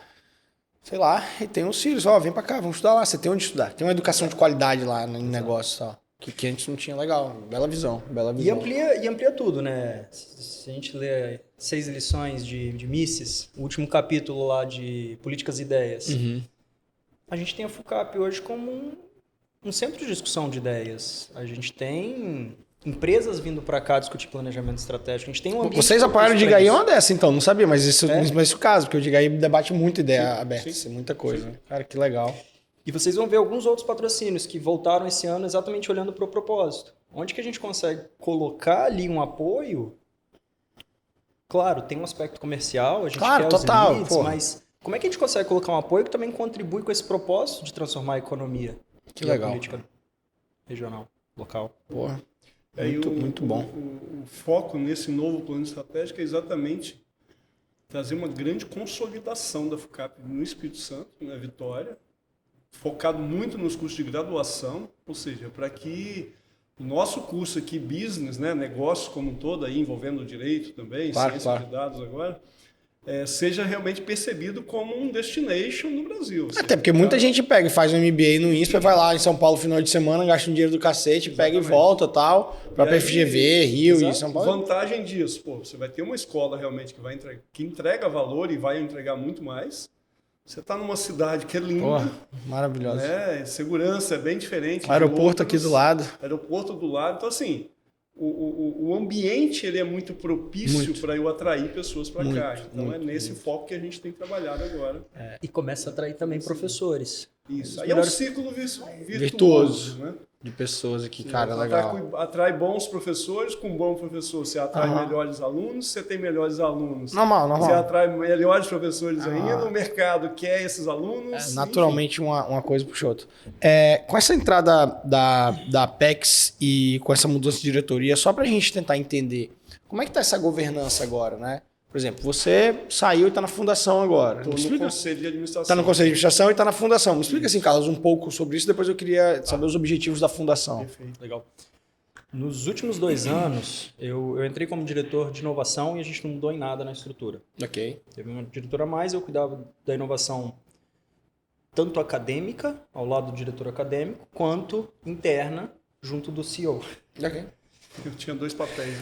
sei lá, e tem os filhos. Vem para cá, vamos estudar lá. Você tem onde estudar. Tem uma educação de qualidade lá no negócio e tal. Que antes não tinha. Legal. Bela visão. E amplia tudo, né? Se a gente lê 6 lições de Mises, o último capítulo lá de Políticas e Ideias, a gente tem a FUCAP hoje como um centro de discussão de ideias. A gente tem empresas vindo para cá discutir planejamento estratégico. A gente tem um ambiente. Vocês apoiaram o Digaí uma dessa, então? Não sabia, mas isso é o caso, porque o Digaí debate muita ideia aberta. Isso é muita coisa. Sim. Cara, que legal. E vocês vão ver alguns outros patrocínios que voltaram esse ano exatamente olhando para o propósito. Onde que a gente consegue colocar ali um apoio? Claro, tem um aspecto comercial, a gente quer total, os leads, mas como é que a gente consegue colocar um apoio que também contribui com esse propósito de transformar a economia? Que legal. A política regional, local. Porra. Muito bom. O foco nesse novo plano estratégico é exatamente trazer uma grande consolidação da FUCAP no Espírito Santo, na Vitória, focado muito nos cursos de graduação, ou seja, para que o nosso curso aqui, business, né, negócios como um todo, aí, envolvendo o direito também, ciência de dados agora, seja realmente percebido como um destination no Brasil. Até porque muita gente pega e faz um MBA no INSPER, vai lá em São Paulo no final de semana, gasta um dinheiro do cacete, pega e volta tal, para FGV, Rio e São Paulo. Vantagem disso, você vai ter uma escola realmente que entrega valor e vai entregar muito mais. Você está numa cidade que é linda. Porra, maravilhosa. Segurança é bem diferente. Aeroporto aqui do lado. Aeroporto do lado. Então, assim, o ambiente ele é muito propício para eu atrair pessoas para cá. Então, é nesse foco que a gente tem trabalhado agora. E começa a atrair também professores. Isso. Aí é um ciclo virtuoso, né? De pessoas aqui, cara, legal. Atrai bons professores, com bom professor você atrai melhores alunos, você tem melhores alunos. Normal. Você atrai melhores professores ainda, o mercado quer esses alunos. Naturalmente, uma coisa puxa outra. Com essa entrada da Apex e com essa mudança de diretoria, só pra gente tentar entender, como é que tá essa governança agora, né? Por exemplo, você saiu e está na fundação agora. Estou no Conselho de Administração. Está no Conselho de Administração e está na fundação. Me explica assim, Carlos, um pouco sobre isso. Depois eu queria saber os objetivos da fundação. Perfeito. Legal. Nos últimos 2 anos, eu entrei como diretor de inovação e a gente não mudou em nada na estrutura. Ok. Teve uma diretora a mais, eu cuidava da inovação tanto acadêmica, ao lado do diretor acadêmico, quanto interna, junto do CEO. Ok. Eu tinha 2 papéis.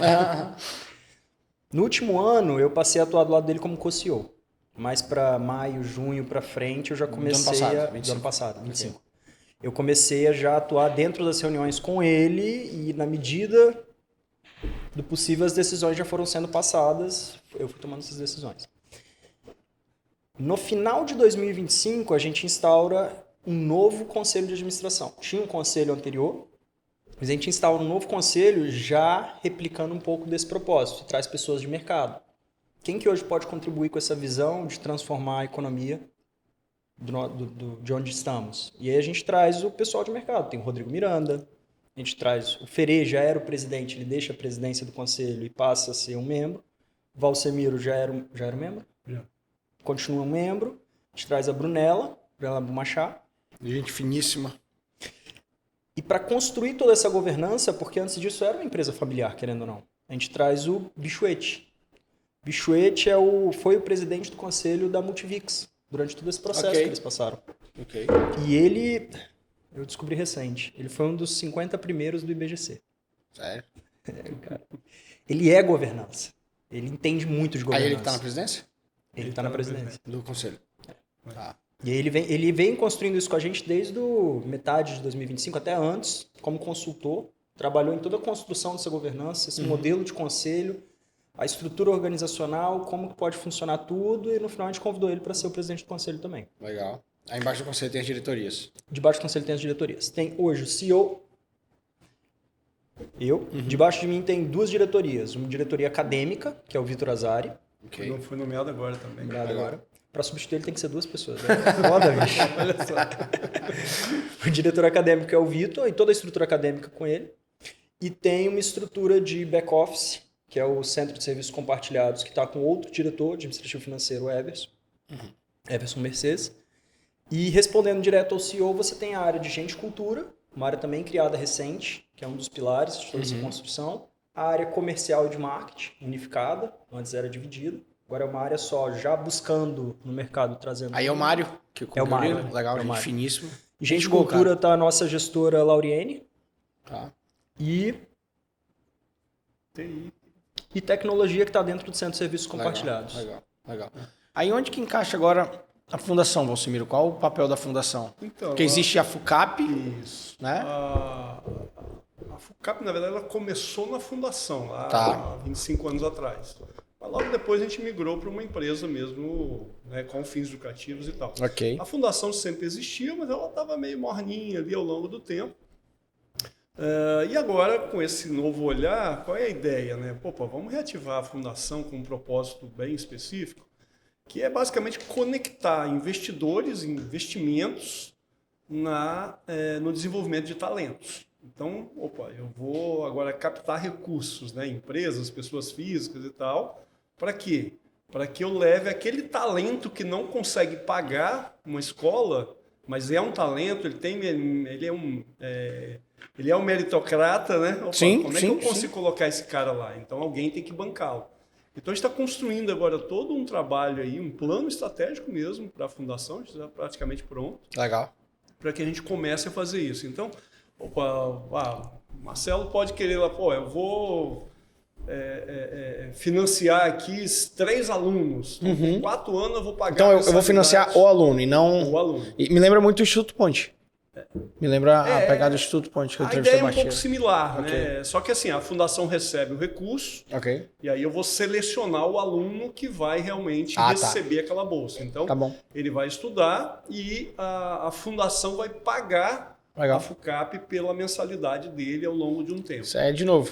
No último ano, eu passei a atuar do lado dele como co-CEO. Mais para maio, junho, para frente, eu já comecei do ano passado, 25. Okay. Eu comecei a já atuar dentro das reuniões com ele e, na medida do possível, as decisões já foram sendo passadas. Eu fui tomando essas decisões. No final de 2025, a gente instaura um novo conselho de administração. Tinha um conselho anterior, mas a gente instaura um novo conselho já replicando um pouco desse propósito, traz pessoas de mercado. Quem que hoje pode contribuir com essa visão de transformar a economia de onde estamos? E aí a gente traz o pessoal de mercado. Tem o Rodrigo Miranda, a gente traz o Ferê, já era o presidente, ele deixa a presidência do conselho e passa a ser um membro. Valsemiro já era um membro? Já. Continua um membro. A gente traz a Brunella Machá. Gente finíssima. E para construir toda essa governança, porque antes disso era uma empresa familiar, querendo ou não, a gente traz o Bichuete. Bichuete foi o presidente do conselho da Multivix, durante todo esse processo que eles passaram. Okay. E ele, eu descobri recente, ele foi um dos 50 primeiros do IBGC. Sério? Cara. Ele é governança. Ele entende muito de governança. Aí ele que tá na presidência? Ele tá na presidência. Do conselho. Tá. E aí ele vem construindo isso com a gente desde metade de 2025, até antes, como consultor. Trabalhou em toda a construção dessa governança, esse modelo de conselho, a estrutura organizacional, como que pode funcionar tudo. E no final a gente convidou ele para ser o presidente do conselho também. Legal. Aí embaixo do conselho tem as diretorias. Debaixo do conselho tem as diretorias. Tem hoje o CEO, eu. Debaixo de mim tem 2 diretorias. Uma diretoria acadêmica, que é o Vitor Azari. Okay. Eu fui nomeado agora também. Para substituir ele tem que ser 2 pessoas. Né? Foda, bicho. Olha só. O diretor acadêmico é o Vitor e toda a estrutura acadêmica com ele. E tem uma estrutura de back-office, que é o Centro de Serviços Compartilhados, que está com outro diretor administrativo financeiro, o Everson. Everson Mercedes. E respondendo direto ao CEO, você tem a área de gente e cultura, uma área também criada recente, que é um dos pilares de toda essa construção. A área comercial e de marketing, unificada, antes era dividida. Agora é uma área só, já buscando no mercado, trazendo... Aí é o Mário. É o Mário. Legal, gente finíssimo. Gente cultura tá a nossa gestora Lauriene. Tá. E... TI. E tecnologia que está dentro do Centro de Serviços Compartilhados. Legal. Aí onde que encaixa agora a fundação, Valsemiro? Qual o papel da fundação? Então, porque existe a FUCAP, isso. Né? A FUCAP, na verdade, ela começou na fundação, lá há 25 anos atrás. Mas logo depois a gente migrou para uma empresa mesmo, né, com fins lucrativos e tal. Okay. A fundação sempre existiu, mas ela estava meio morninha ali ao longo do tempo. E agora, com esse novo olhar, qual é a ideia? Né? Vamos reativar a fundação com um propósito bem específico, que é basicamente conectar investidores, investimentos no desenvolvimento de talentos. Então, eu vou agora captar recursos, né? Empresas, pessoas físicas e tal. Para quê? Para que eu leve aquele talento que não consegue pagar uma escola, mas é um talento, ele é um meritocrata, né? Sim, como é que eu consigo colocar esse cara lá? Então alguém tem que bancá-lo. Então a gente está construindo agora todo um trabalho aí, um plano estratégico mesmo para a fundação, a gente está praticamente pronto, Legal. para que a gente comece a fazer isso. Então, Marcelo pode querer lá, eu vou financiar aqui 3 alunos. Por 4 anos eu vou pagar. Então eu vou financiar o aluno e não... O aluno. E me lembra muito o Instituto Ponte. Me lembra a pegada do Instituto Ponte que eu A entrevistei ideia é um bastante. pouco similar, né? Só que assim, a fundação recebe o recurso Ok. e aí eu vou selecionar o aluno que vai realmente Tá. receber aquela bolsa. Então, Tá bom. ele vai estudar e a fundação vai pagar Legal. a FUCAP pela mensalidade dele ao longo de um tempo. Isso é, de novo,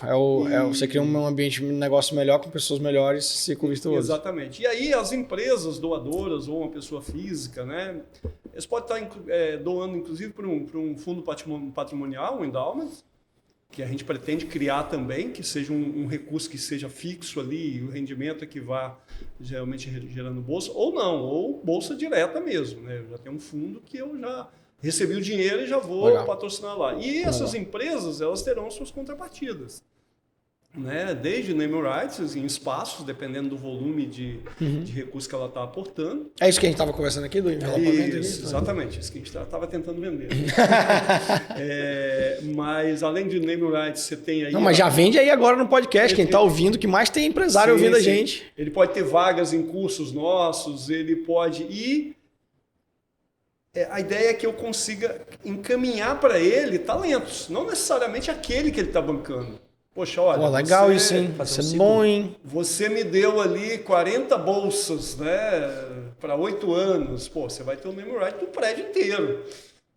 você cria um ambiente de negócio melhor com pessoas melhores, ciclo virtuoso. Exatamente. E aí as empresas doadoras ou uma pessoa física, né? Eles podem estar doando, inclusive, para um fundo patrimonial, um endowment, que a gente pretende criar também, que seja um recurso que seja fixo ali, e o rendimento é que vá geralmente gerando bolsa, ou não, ou bolsa direta mesmo. Né? Eu já tenho um fundo que eu já recebi o dinheiro e já vou patrocinar lá. E essas empresas, elas terão suas contrapartidas. Né? Desde name rights, em espaços, dependendo do volume de recursos que ela está aportando. É isso que a gente estava conversando aqui, do envelopamento? Isso, exatamente, isso que a gente estava tentando vender. Mas além de name rights, você tem aí... Não, mas já vende aí agora no podcast, quem está ouvindo, que mais tem empresário ouvindo a gente. Ele pode ter vagas em cursos nossos, ele pode ir... A ideia é que eu consiga encaminhar para ele talentos, não necessariamente aquele que ele está bancando. Poxa, olha... Pô, legal isso, hein? Isso é bom, hein? Você me deu ali 40 bolsas, né, para 8 anos. Pô, você vai ter o name right do prédio inteiro.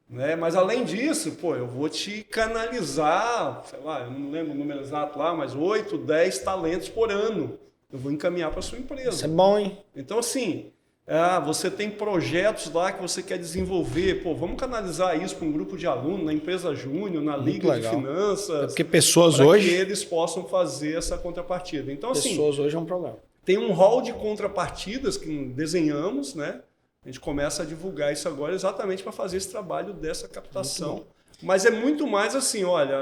Né? Mas além disso, eu vou te canalizar, sei lá, eu não lembro o número exato lá, mas 8, 10 talentos por ano. Eu vou encaminhar para sua empresa. Isso é bom, hein? Então, assim... você tem projetos lá que você quer desenvolver, vamos canalizar isso para um grupo de alunos, na empresa júnior, na Liga de Finanças. Porque pessoas para hoje... que eles possam fazer essa contrapartida. Então, pessoas hoje é um problema. Tem um hall de contrapartidas que desenhamos, né? A gente começa a divulgar isso agora exatamente para fazer esse trabalho dessa captação. Mas é muito mais assim, olha,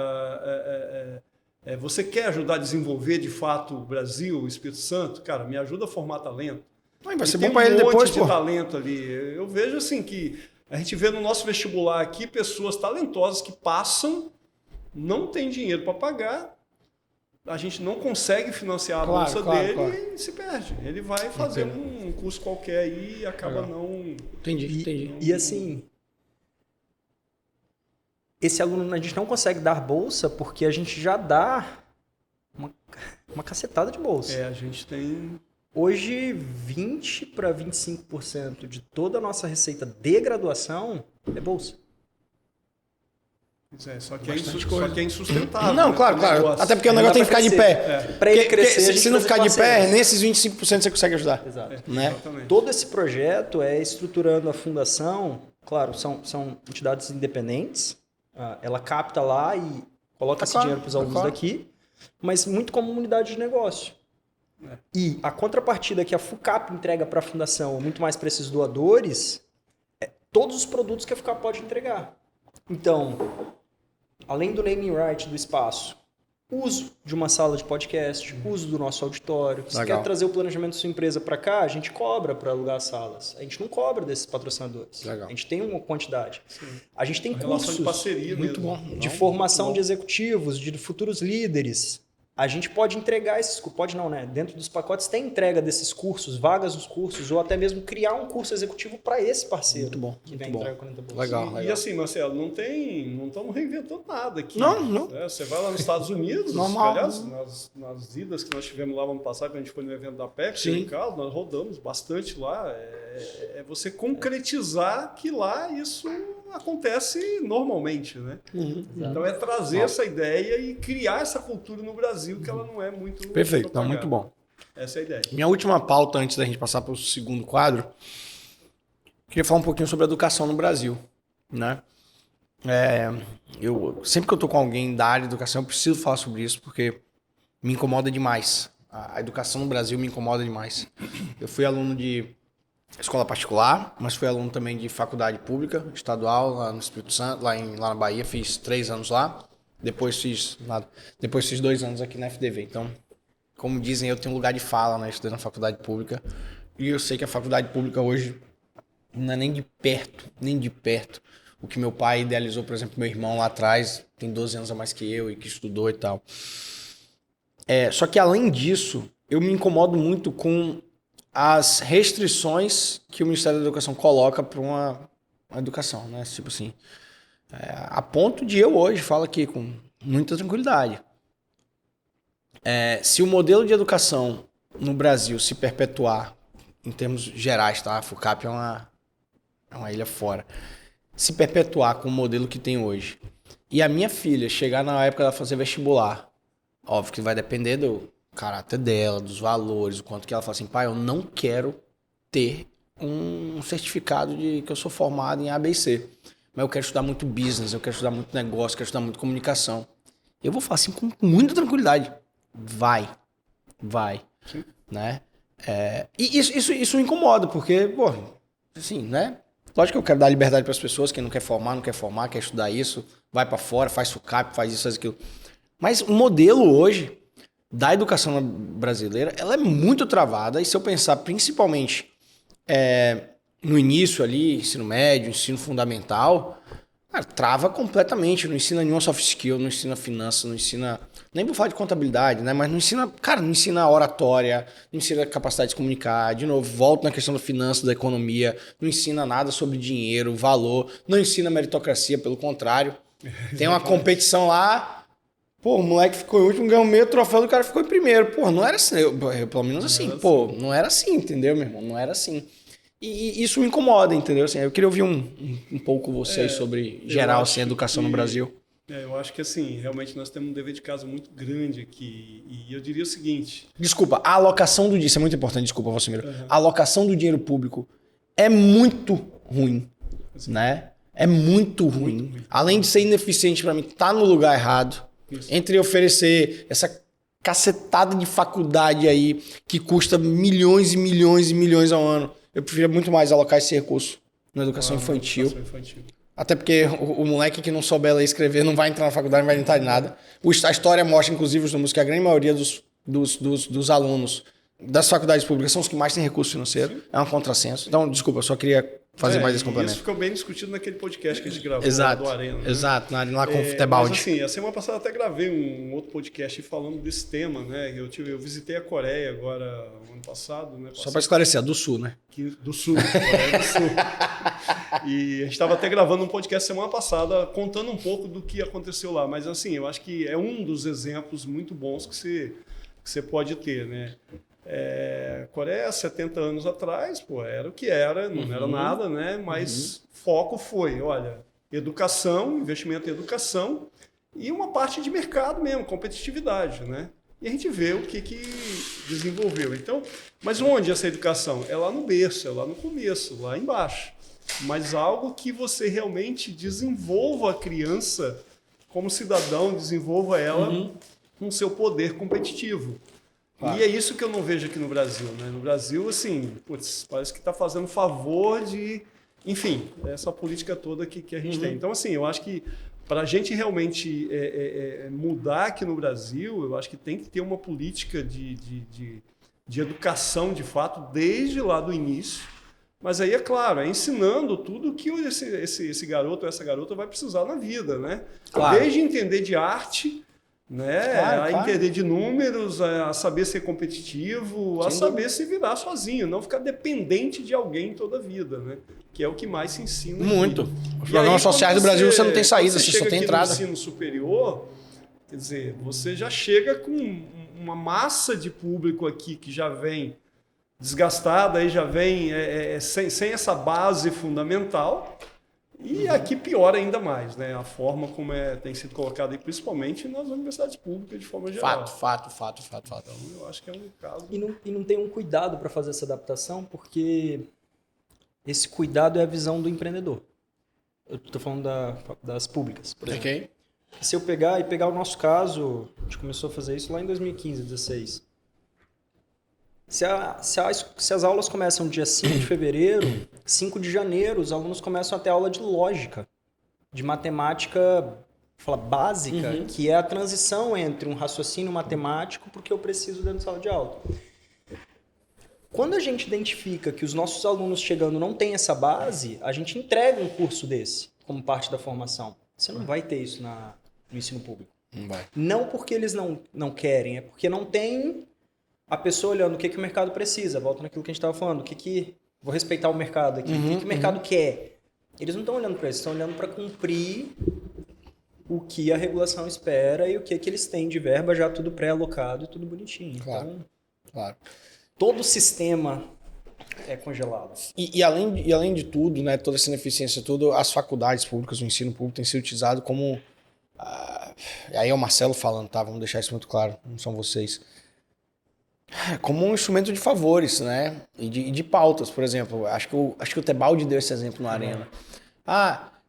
você quer ajudar a desenvolver de fato o Brasil, o Espírito Santo? Cara, me ajuda a formar talento. Vai ser bom para ele depois, Tem um monte de talento ali. Eu vejo assim que a gente vê no nosso vestibular aqui pessoas talentosas que passam, não tem dinheiro para pagar, a gente não consegue financiar a bolsa dele e se perde. Ele vai fazer um curso qualquer aí e acaba não... Entendi. E assim, esse aluno a gente não consegue dar bolsa porque a gente já dá uma cacetada de bolsa. A gente tem... Hoje, 20 para 25% de toda a nossa receita de graduação é bolsa. Só que é insustentável. Não, claro. Até porque o negócio tem que ficar de pé. Para ele crescer, se não ficar de pé, nesses 25% você consegue ajudar. Exato. Né? Exatamente. Todo esse projeto é estruturando a fundação. Claro, são entidades independentes. Ela capta lá e coloca esse dinheiro para os alunos daqui, mas muito como unidade de negócio. E a contrapartida que a FUCAP entrega para a fundação, muito mais para esses doadores, é todos os produtos que a FUCAP pode entregar. Então, além do naming right do espaço, uso de uma sala de podcast, uso do nosso auditório. Se quer trazer o planejamento da sua empresa para cá, a gente cobra para alugar as salas. A gente não cobra desses patrocinadores. Legal. A gente tem uma quantidade. Sim. A gente tem cursos de parceria muito mesmo. bom. De formação de executivos, de futuros líderes. A gente pode entregar esses cursos, pode não, né? Dentro dos pacotes tem entrega desses cursos, vagas nos cursos, ou até mesmo criar um curso executivo para esse parceiro. Muito bom. Que vem entregar 40 bolsas. Legal. E assim, Marcelo, não estamos reinventando nada aqui. Não. Você vai lá nos Estados Unidos, Normal. aliás, nas idas que nós tivemos lá no ano passado, quando a gente foi no evento da PEC, Ricardo, nós rodamos bastante lá. É você concretizar que lá isso acontece normalmente, né? Então é trazer essa ideia e criar essa cultura no Brasil que ela não é muito... Perfeito, não, muito bom. Essa é a ideia. Minha última pauta, antes da gente passar para o segundo quadro, queria falar um pouquinho sobre a educação no Brasil, né? Sempre que eu tô com alguém da área de educação, eu preciso falar sobre isso, porque me incomoda demais. A educação no Brasil me incomoda demais. Eu fui aluno de escola particular, mas fui aluno também de faculdade pública, estadual, lá no Espírito Santo, lá na Bahia, fiz 3 anos lá. Depois fiz 2 anos aqui na FDV. Então, como dizem, eu tenho lugar de fala, né? Estudei na faculdade pública. E eu sei que a faculdade pública hoje não é nem de perto. O que meu pai idealizou, por exemplo, meu irmão lá atrás, tem 12 anos a mais que eu e que estudou e tal. Só que além disso, eu me incomodo muito com as restrições que o Ministério da Educação coloca para uma educação, né? Tipo assim, a ponto de eu hoje falo aqui com muita tranquilidade. Se o modelo de educação no Brasil se perpetuar, em termos gerais, tá? A FUCAP é uma ilha fora. Se perpetuar com o modelo que tem hoje, e a minha filha chegar na época dela fazer vestibular, óbvio que vai depender do caráter dela, dos valores, o quanto que ela fala assim, pai, eu não quero ter um certificado de que eu sou formado em ABC, mas eu quero estudar muito business, eu quero estudar muito negócio, eu quero estudar muito comunicação. Eu vou falar assim com muita tranquilidade. Vai, Sim. né? E isso me incomoda, porque, pô, assim, né? Lógico que eu quero dar liberdade para as pessoas, quem não quer formar, quer estudar isso, vai para fora, faz FUCAP, faz isso, faz aquilo. Mas o modelo hoje da educação brasileira, ela é muito travada, e se eu pensar principalmente no início ali, ensino médio, ensino fundamental, cara, trava completamente, não ensina nenhuma soft skill, não ensina finanças, não ensina... Nem vou falar de contabilidade, né? Mas não ensina oratória, não ensina capacidade de comunicar. De novo, volto na questão da finança, da economia, não ensina nada sobre dinheiro, valor, não ensina meritocracia, pelo contrário. Tem uma competição lá, pô, o moleque ficou em último, ganhou meio troféu, do cara ficou em primeiro. Pô, não era assim, eu pelo menos assim, não era assim, entendeu, meu irmão? Não era assim. E isso me incomoda, entendeu? Assim, eu queria ouvir um pouco vocês sobre, geral, assim, a educação no Brasil. Eu acho que, assim, realmente nós temos um dever de casa muito grande aqui. E eu diria o seguinte... Desculpa, a alocação do dinheiro... Isso é muito importante, desculpa, Valcimiro. A alocação do dinheiro público é muito ruim, né? É muito ruim. Além de ser ineficiente para mim, tá no lugar errado. Isso. Entre oferecer essa cacetada de faculdade aí, que custa milhões e milhões e milhões ao ano, eu preferia muito mais alocar esse recurso na educação infantil. Até porque o moleque que não souber ler e escrever não vai entrar na faculdade, não vai entrar em nada. A história mostra, inclusive, que a grande maioria dos alunos das faculdades públicas são os que mais têm recurso financeiro. Sim. É um contrassenso. Então, desculpa, eu só queria fazer mais esse complemento. Isso ficou bem discutido naquele podcast que a gente gravou exato, lá do Arena. Né? Exato, lá com o Futebaldi. Mas assim, a semana passada até gravei um outro podcast falando desse tema, né? Eu visitei a Coreia agora, ano passado, né? Só para esclarecer, a do Sul, né? Do Sul, Coreia do Sul. E a gente estava até gravando um podcast semana passada contando um pouco do que aconteceu lá. Mas assim, eu acho que é um dos exemplos muito bons que você pode ter, né? Coreia, 70 anos atrás, pô, era o que era, não era nada, né? Mas foco foi, olha, educação, investimento em educação e uma parte de mercado mesmo, competitividade, né? E a gente vê o que desenvolveu. Então, mas onde essa educação? É lá no berço, é lá no começo, lá embaixo. Mas algo que você realmente desenvolva a criança como cidadão, desenvolva ela com seu poder competitivo. Claro. E é isso que eu não vejo aqui no Brasil, né? No Brasil, assim, parece que está fazendo favor de... Enfim, essa política toda que a gente tem. Então, assim, eu acho que para a gente realmente mudar aqui no Brasil, eu acho que tem que ter uma política de educação, de fato, desde lá do início. Mas aí, é claro, ensinando tudo que esse garoto ou essa garota vai precisar na vida, né? Claro. Desde entender de arte... Né? Claro. Entender de números, a saber ser competitivo, a saber se virar sozinho, não ficar dependente de alguém toda a vida, né? Que é o que mais se ensina. Muito. Os programas sociais do Brasil você não tem saída, você só tem entrada. No ensino superior, quer dizer, você já chega com uma massa de público aqui que já vem desgastada, aí já vem sem essa base fundamental. E aqui piora ainda mais, né? A forma como tem sido colocado aí, principalmente nas universidades públicas, de forma geral. Fato. Então, eu acho que é um caso... E não tem um cuidado para fazer essa adaptação, porque esse cuidado é a visão do empreendedor. Eu estou falando das públicas, por exemplo. Okay. Se eu pegar o nosso caso, a gente começou a fazer isso lá em 2015, 2016. Se as aulas começam dia 5 de fevereiro, 5 de janeiro, os alunos começam a ter aula de lógica, de matemática falar, básica, que é a transição entre um raciocínio matemático para o que eu preciso dentro da sala de aula. Quando a gente identifica que os nossos alunos chegando não têm essa base, a gente entrega um curso desse como parte da formação. Você não vai ter isso no ensino público. Não vai. Não porque eles não querem, é porque não tem a pessoa olhando o que o mercado precisa. Volta naquilo que a gente estava falando. Vou respeitar o mercado aqui. O que o mercado quer? Eles não estão olhando para isso, estão olhando para cumprir o que a regulação espera e o que eles têm de verba já tudo pré-alocado e tudo bonitinho. Claro, Então, claro. todo o sistema é congelado. E além de tudo, né, toda essa ineficiência, tudo, as faculdades públicas, o ensino público tem sido utilizado como... aí é o Marcelo falando, tá? Vamos deixar isso muito claro, não são vocês. Como um instrumento de favores, né? E de pautas, por exemplo. Acho que o Tebaldi deu esse exemplo na Arena.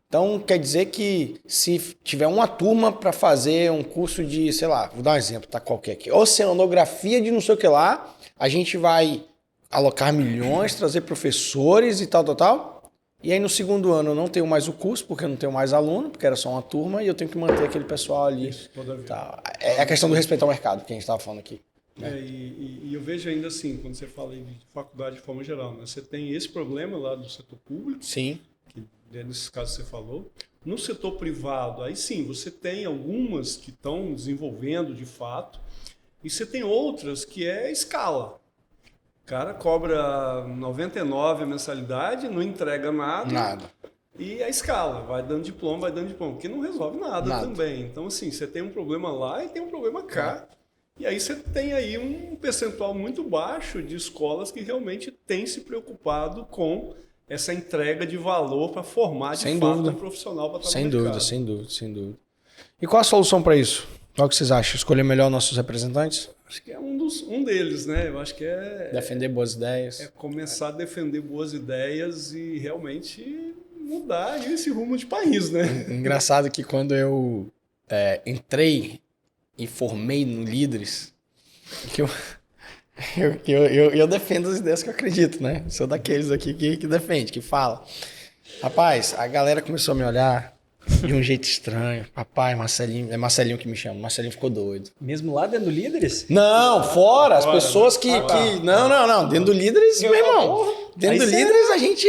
Então quer dizer que se tiver uma turma para fazer um curso de, sei lá, vou dar um exemplo, tá qualquer aqui, oceanografia de não sei o que lá, a gente vai alocar milhões, trazer professores e tal. E aí no segundo ano eu não tenho mais o curso, porque eu não tenho mais aluno, porque era só uma turma, e eu tenho que manter aquele pessoal ali. Isso, toda vez. Tá. É a questão do respeito ao mercado, que a gente estava falando aqui. E eu vejo ainda assim, quando você fala de faculdade de forma geral, né? Você tem esse problema lá do setor público, Sim. que nesses casos você falou. No setor privado, aí sim, você tem algumas que estão desenvolvendo de fato, e você tem outras que é escala. O cara cobra 99 a mensalidade, não entrega nada. E a escala, vai dando diploma, porque não resolve nada também. Então, assim, você tem um problema lá e tem um problema cá. E aí você tem aí um percentual muito baixo de escolas que realmente têm se preocupado com essa entrega de valor para formar de fato um profissional para trabalhar no mercado. Sem dúvida. E qual a solução para isso? Qual que vocês acham? Escolher melhor nossos representantes? Acho que é um deles, né? Eu acho que defender boas ideias. É começar a defender boas ideias e realmente mudar esse rumo de país, né? Engraçado que quando eu entrei e formei no Líderes, que eu defendo as ideias que eu acredito, né? Sou daqueles aqui que defende, que fala. Rapaz, a galera começou a me olhar de um jeito estranho. Papai, Marcelinho, é Marcelinho que me chama. Marcelinho ficou doido. Mesmo lá dentro do Líderes? Não, fora. As pessoas que... Não. Dentro do Líderes, meu irmão. Dentro do Líderes a gente...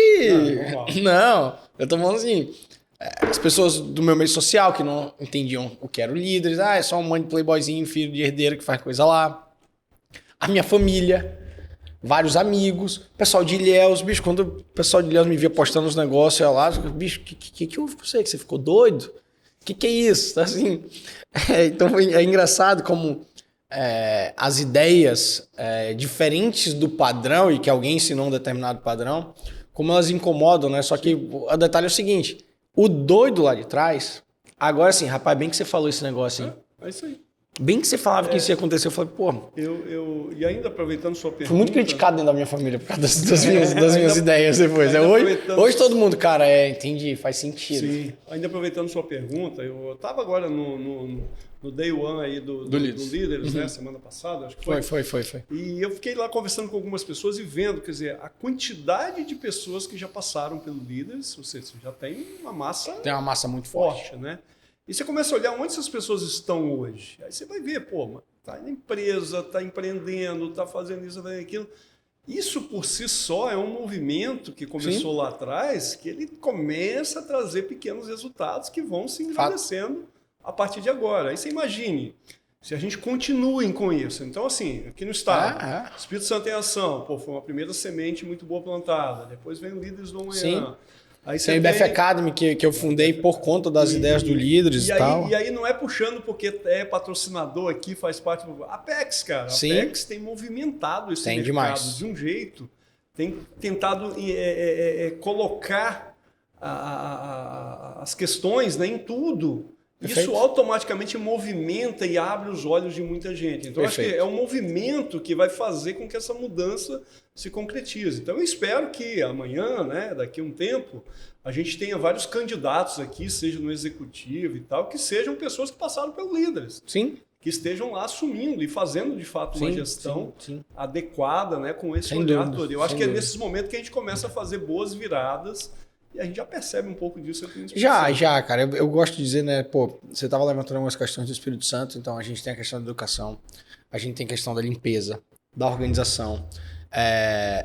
Não, eu tô falando assim... As pessoas do meu meio social que não entendiam o que era o Líderes. É só um monte de playboyzinho, filho de herdeiro que faz coisa lá. A minha família, vários amigos, pessoal de Ilhéus. Bicho, quando o pessoal de Ilhéus me via postando os negócios, eu lá, bicho, que houve com você? Que você ficou doido? Que é isso? Assim, então é engraçado como as ideias diferentes do padrão e que alguém ensinou um determinado padrão, como elas incomodam, né? Só que o detalhe é o seguinte... O doido lá de trás, agora sim, rapaz, bem que você falou esse negócio, hein? É isso aí. Bem que você falava que isso ia acontecer, eu falei, pô... E ainda aproveitando sua pergunta... Fui muito criticado dentro da minha família por causa das minhas ideias depois. Hoje todo mundo, cara, entendi, faz sentido. Sim, ainda aproveitando sua pergunta, eu estava agora no Day One aí do Líderes, né, semana passada, acho que foi. Foi. E eu fiquei lá conversando com algumas pessoas e vendo, quer dizer, a quantidade de pessoas que já passaram pelo Líderes, ou seja, você já tem uma massa... Tem uma massa muito forte, né? E você começa a olhar onde essas pessoas estão hoje. Aí você vai ver, pô, tá na empresa, tá empreendendo, tá fazendo isso, fazendo aquilo. Isso por si só é um movimento que começou lá atrás, que ele começa a trazer pequenos resultados que vão se engrandecendo a partir de agora. Aí você imagine, se a gente continue com isso. Então, assim, aqui no estado, Espírito Santo em Ação, pô, foi uma primeira semente muito boa plantada. Depois vem o Líderes do Amanhã. Aí tem o IBF Academy, que eu fundei por conta das ideias do Líderes e tal. E aí não é puxando porque é patrocinador aqui, faz parte do... Apex, cara. A Apex tem movimentado esse mercado de um jeito, tem tentado colocar as questões, né, em tudo. Perfeito. Isso automaticamente movimenta e abre os olhos de muita gente. Então, acho que é um movimento que vai fazer com que essa mudança se concretize. Então, eu espero que amanhã, né, daqui a um tempo, a gente tenha vários candidatos aqui, seja no executivo e tal, que sejam pessoas que passaram pelo Líderes. Sim. Que estejam lá assumindo e fazendo, de fato, uma gestão adequada, né, com esse olhar todo. Eu acho que é nesses momentos que a gente começa a fazer boas viradas E a gente já percebe um pouco disso aqui no Espírito Já, Santo. já, cara. Eu gosto de dizer, né? Pô, você estava levantando algumas questões do Espírito Santo, então a gente tem a questão da educação, a gente tem a questão da limpeza, da organização.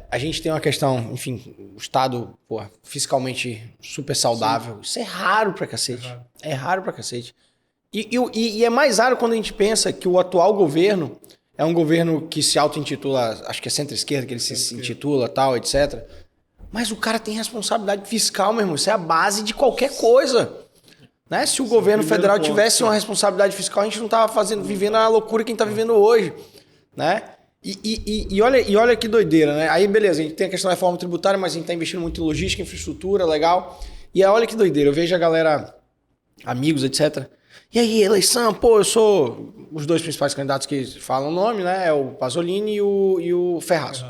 A gente tem uma questão, enfim, o Estado, pô, fiscalmente super saudável. Isso é raro pra cacete. É raro pra cacete. E é mais raro quando a gente pensa que o atual governo é um governo que se auto-intitula, acho que é centro-esquerda, que ele se intitula, tal, etc. Mas o cara tem responsabilidade fiscal, meu irmão. Isso é a base de qualquer coisa. Né? Se o governo federal tivesse uma responsabilidade fiscal, a gente não estava vivendo a loucura que a gente está vivendo hoje. Né? E olha que doideira, né? Aí, beleza, a gente tem a questão da reforma tributária, mas a gente está investindo muito em logística, infraestrutura, legal. E aí, olha que doideira. Eu vejo a galera, amigos, etc. E aí, eleição, pô, eu sou os dois principais candidatos que falam o nome, né? É o Pasolini e o Ferraz.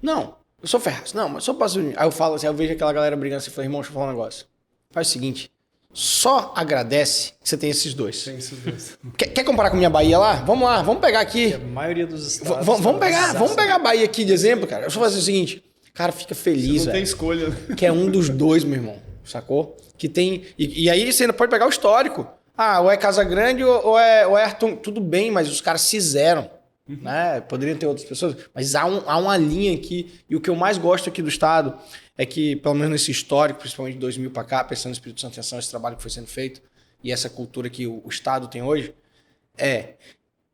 Não, eu sou Ferraz. Não, mas sou Pasolini. Aí eu falo assim, eu vejo aquela galera brigando assim, falo, irmão, deixa eu falar um negócio. Faz o seguinte, só agradece que você tem esses dois. Tem esses dois. Quer comparar com minha Bahia lá? Vamos lá, vamos pegar aqui. A maioria dos estados... Vamos pegar a Bahia aqui de exemplo, cara. Eu só fazer o seguinte, cara, fica feliz, Não tem velho. escolha. Que é um dos dois, meu irmão, sacou? Que tem... E aí você ainda pode pegar o histórico. Ah, ou é Casagrande ou é Ayrton, tudo bem, mas os caras fizeram, né? Poderiam ter outras pessoas, mas há uma linha aqui, e o que eu mais gosto aqui do Estado é que, pelo menos nesse histórico, principalmente de 2000 para cá, pensando no Espírito Santo, atenção, esse trabalho que foi sendo feito, e essa cultura que o Estado tem hoje,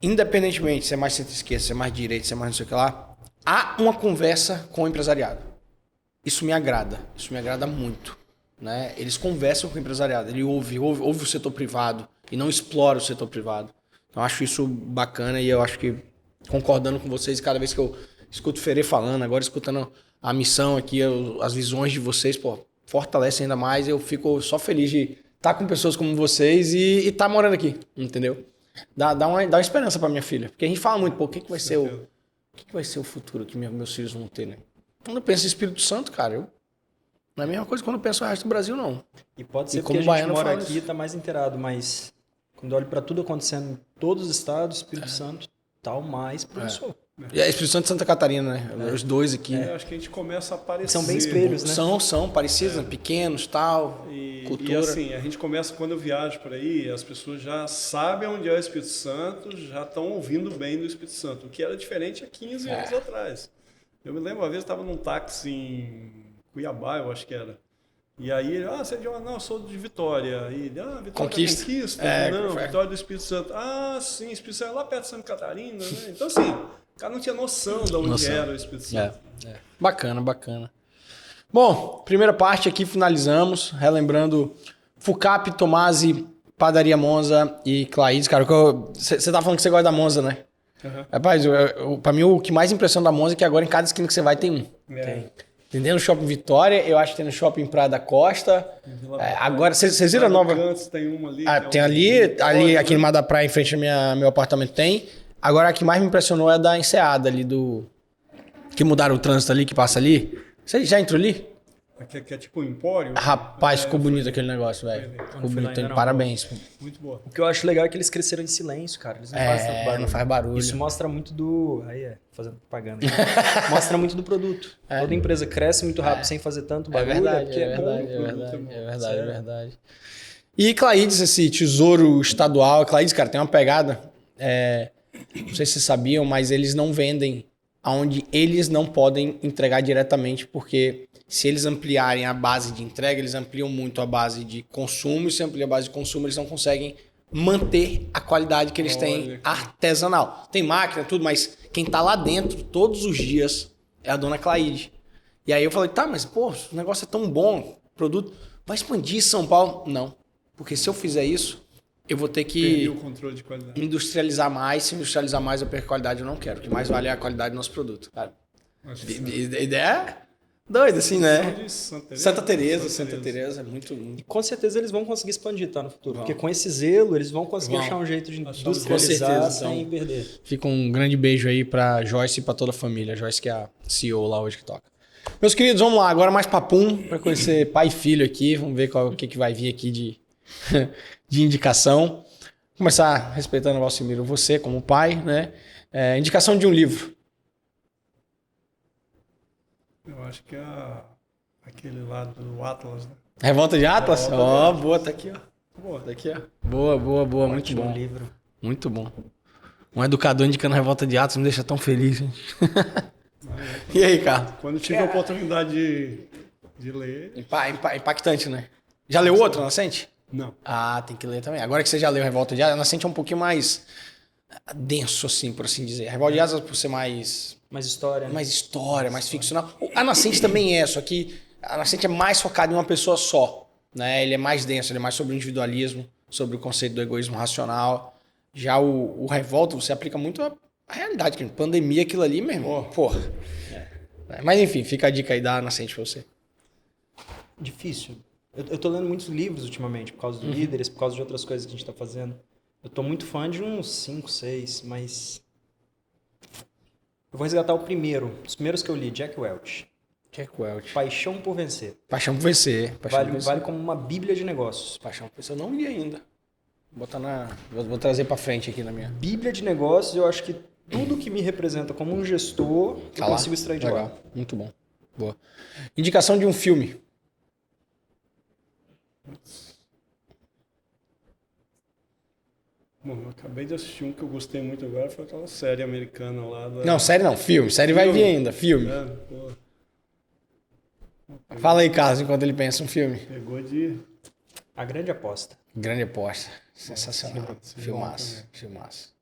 independentemente de ser mais centro-esquerda, ser mais direita, ser mais não sei o que lá, há uma conversa com o empresariado. Isso me agrada muito. Né? Eles conversam com o empresariado, ele ouve o setor privado e não explora o setor privado. Então, eu acho isso bacana e eu acho que, concordando com vocês, cada vez que eu escuto o Ferê falando, agora escutando a missão aqui, as visões de vocês, pô, fortalece ainda mais. Eu fico só feliz de estar com pessoas como vocês e estar morando aqui, entendeu? Dá uma esperança para minha filha, porque a gente fala muito, pô, o que vai ser o futuro que meus filhos vão ter, né? Quando eu penso em Espírito Santo, cara, não é a mesma coisa quando eu penso no resto do Brasil, não. E pode ser E porque como a gente baiano mora fala aqui isso. e tá mais inteirado, mas quando eu olho pra tudo acontecendo em todos os estados, Espírito Santo tá o mais promissor. E é Espírito Santo e Santa Catarina, né? Os dois aqui. Eu acho que a gente começa a aparecer. São bem espelhos, né? São parecidos, né? Pequenos, tal, cultura. E assim, a gente começa, quando eu viajo por aí, as pessoas já sabem onde é o Espírito Santo, já estão ouvindo bem do Espírito Santo, o que era diferente há 15 anos atrás. Eu me lembro, uma vez eu estava num táxi em Cuiabá, eu acho que era. E aí ele, você é de onde? Não, eu sou de Vitória. E ele, Vitória Conquista. Não, Vitória do Espírito Santo. Sim, Espírito Santo é lá perto de Santa Catarina, né? Então assim, o cara não tinha noção de onde era o Espírito Santo. Bacana. Bom, primeira parte aqui, finalizamos, relembrando Fucap, Tomasi, Padaria Monza e Claides. Cara, você tá falando que você gosta da Monza, né? Rapaz, pra mim o que mais impressiona da Monza é que agora em cada esquina que você vai tem um. Tem no Shopping Vitória, eu acho que tem no Shopping Praia da Costa. Agora, vocês viram a nova? Cantos, tem uma ali. Tem ali aqui no mar da praia, em frente ao meu apartamento tem. Agora a que mais me impressionou é a da Enseada ali que mudaram o trânsito ali, que passa ali. Você já entrou ali? Que é tipo um empório. Rapaz, ficou bonito aquele negócio, velho. Ficou bonito, ainda não. Parabéns. Muito boa. O que eu acho legal é que eles cresceram em silêncio, cara. Eles não fazem tanto barulho. Não faz barulho. Isso mostra muito do... fazendo propaganda. Mostra muito do produto. Toda empresa cresce muito rápido sem fazer tanto barulho. É verdade. E Claides, esse tesouro estadual, Claides, cara, tem uma pegada. Não sei se vocês sabiam, mas eles não vendem onde eles não podem entregar diretamente, porque se eles ampliarem a base de entrega, eles ampliam muito a base de consumo, e se amplia a base de consumo, eles não conseguem manter a qualidade que eles têm artesanal. Tem máquina, tudo, mas quem tá lá dentro todos os dias é a dona Claide. E aí eu falei, tá, mas pô, o negócio é tão bom, produto, vai expandir São Paulo? Não, porque se eu fizer isso, eu vou ter que Perder o controle de qualidade. industrializar mais. Se industrializar mais, eu perco qualidade, eu não quero. O que mais vale é a qualidade do nosso produto, cara. Ideia doida, assim, né? Santa Teresa, muito lindo. E com certeza eles vão conseguir expandir, tá, no futuro. Porque com esse zelo, eles vão conseguir achar um jeito de industrializar sem perder. Fica um grande beijo aí pra Joyce e pra toda a família. Joyce que é a CEO lá hoje que toca. Meus queridos, vamos lá. Agora mais papum pra conhecer pai e filho aqui. Vamos ver o que vai vir aqui de indicação. Vou começar respeitando o Valcimiro, você como pai, né? Indicação de um livro. Eu acho que é aquele lá do Atlas, né? Revolta de Atlas? Ó, boa, tá aqui, ó. Boa. Tá aqui, ó. Boa, muito Ótimo bom. livro. Muito bom. Um educador indicando Revolta de Atlas me deixa tão feliz, gente. E aí, Carlos? Quando tive a oportunidade de ler... Impactante, né? Já leu outro, Nascente? Não. Ah, tem que ler também. Agora que você já leu Revolta de Atlas, Nascente é um pouquinho mais denso, assim, por assim dizer. Revolta de Atlas, por ser mais Mais história, né? mais ficcional. A Nascente também é, só que a Nascente é mais focada em uma pessoa só, né? Ele é mais denso, ele é mais sobre o individualismo, sobre o conceito do egoísmo racional. Já o Revolta, você aplica muito a realidade, que pandemia, aquilo ali mesmo. Porra. Mas enfim, fica a dica aí da Nascente pra você. Difícil. Eu tô lendo muitos livros ultimamente, por causa do Líderes, por causa de outras coisas que a gente tá fazendo. Eu tô muito fã de uns 5, 6, mas... Eu vou resgatar o primeiro. Os primeiros que eu li, Jack Welch. Jack Welch. Paixão por Vencer. Paixão por vencer. Vale como uma bíblia de negócios. Paixão por vencer. Eu não li ainda. Vou trazer pra frente aqui na minha. Bíblia de negócios, eu acho que tudo que me representa como um gestor, eu Tá lá? consigo extrair de lá. Legal. Muito bom. Boa. Indicação de um filme. Bom, eu acabei de assistir um que eu gostei muito agora, foi aquela série americana lá da... Não, série não. Filme. Série vai vir ainda. Filme. É, pô, Fala aí, Carlos, enquanto ele pensa um filme. pegou de... A Grande Aposta. Grande aposta. Sensacional. Sim, Filmaço. bom Filmaço.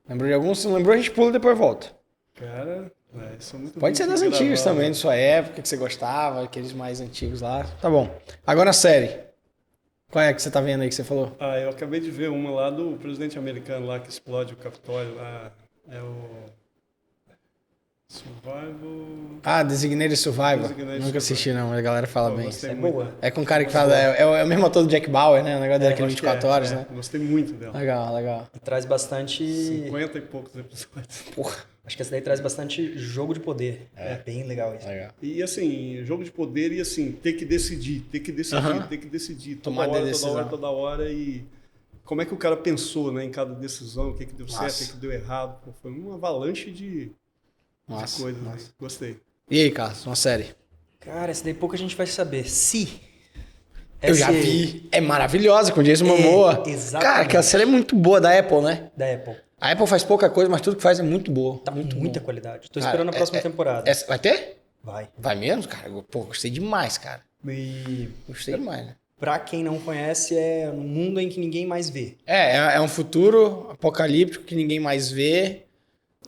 Lembrou de algum? Se não lembrou, a gente pula e depois volta. Cara, são muito Pode ser bons das de antigas gravar, também, né? de sua época, que você gostava, aqueles mais antigos lá. Tá bom. Agora a série. Qual é que você tá vendo aí que você falou? Ah, eu acabei de ver uma lá do presidente americano lá que explode o Capitólio lá. É o... Survival... Ah, Designated Survivor. Designated Nunca assisti, não, mas a galera fala Pô, bem. gostei É muito. boa. É com o cara que fala. É o mesmo ator do Jack Bauer, né? O negócio dele, aquele Acho que 24 horas, é, né? Gostei muito dela. Legal, legal. E traz bastante... 50 e poucos episódios. Porra. Acho que essa daí traz bastante jogo de poder. É bem legal isso. Legal. E assim, jogo de poder e assim, ter que decidir. Aham. Tomar decisão. Toda hora. E como é que o cara pensou, né, em cada decisão, o que deu Massa. certo, o que deu errado. Pô, foi uma avalanche de Massa, coisas. massa. Né? Gostei. E aí, Carlos, uma série? Cara, essa daí pouca gente vai saber. Se... Eu já vi. É maravilhosa, com Jason Momoa. exatamente. Cara, aquela série é muito boa, da Apple, né? Da Apple. A Apple faz pouca coisa, mas tudo que faz é muito boa. Tá muito muita bom. qualidade. Tô Cara, esperando a próxima temporada. Vai ter? Vai. Vai mesmo, cara? Pô, gostei demais, cara. E Gostei demais, né? pra quem não conhece, é um mundo em que ninguém mais vê. É um futuro apocalíptico que ninguém mais vê,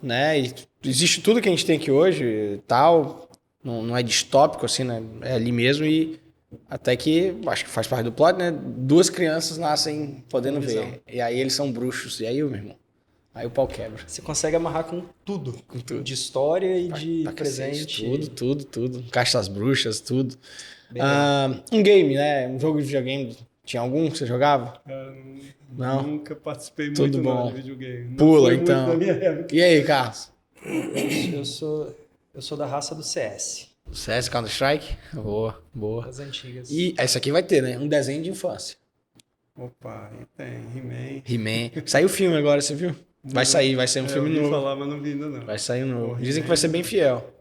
né? E existe tudo que a gente tem aqui hoje e tal. Não é distópico, assim, né? É ali mesmo e até que, acho que faz parte do plot, né? 2 crianças nascem podendo Visão. ver. E aí eles são bruxos. E aí, meu irmão? Aí o pau quebra. Você consegue amarrar com tudo. Com tudo. De história e de Pra cacete, presente. Tudo. Caixa das bruxas, tudo. Bem Um game, né? Um jogo de videogame. Tinha algum que você jogava? Cara, Não. Nunca participei Tudo muito bom. não, de videogame. Não Pula, foi muito então. da minha época. E aí, Carlos? Eu sou da raça do CS. CS Counter-Strike? Boa. Das antigas. E essa aqui vai ter, né? Um desenho de infância. Opa, aí tem He-Man. He-Man. Saiu o filme agora, você viu? Vai sair um filme eu ouvi novo. falar, mas não vi ainda não. Vai sair um novo. Pô, Dizem que He-Man. vai ser bem fiel.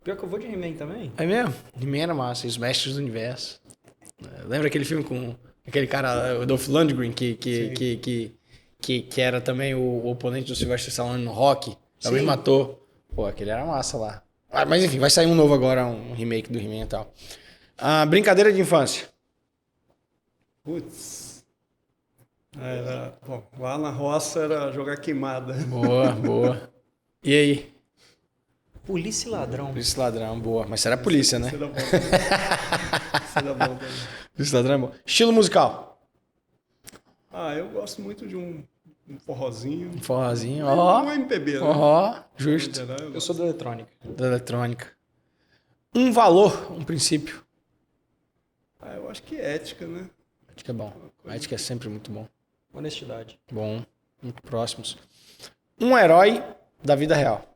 Pior que eu vou de He-Man também. É mesmo? He-Man era massa. E os Mestres do Universo. Lembra aquele filme com aquele cara, o Dolph Lundgren, que era também o oponente do Sylvester Stallone no Rock? Também Sim. matou. Pô, aquele era massa lá. Mas enfim, vai sair um novo agora, um remake do He-Man e tal. Brincadeira de infância. Putz. Bom, lá na roça era jogar queimada. Boa. E aí? Polícia e Ladrão. Polícia e Ladrão, boa. Mas será polícia, né? Isso era bom também. Isso era bom também. Polícia e Ladrão é bom. Estilo musical. Eu gosto muito de um forrozinho. Forrozinho, Um MPB, né? Justo. Em geral, Eu sou da eletrônica. Da eletrônica. Um valor, um princípio. eu acho que ética, né? Acho que é bom. Acho que é sempre muito bom. Honestidade. Bom, muito próximos. Um herói da vida real.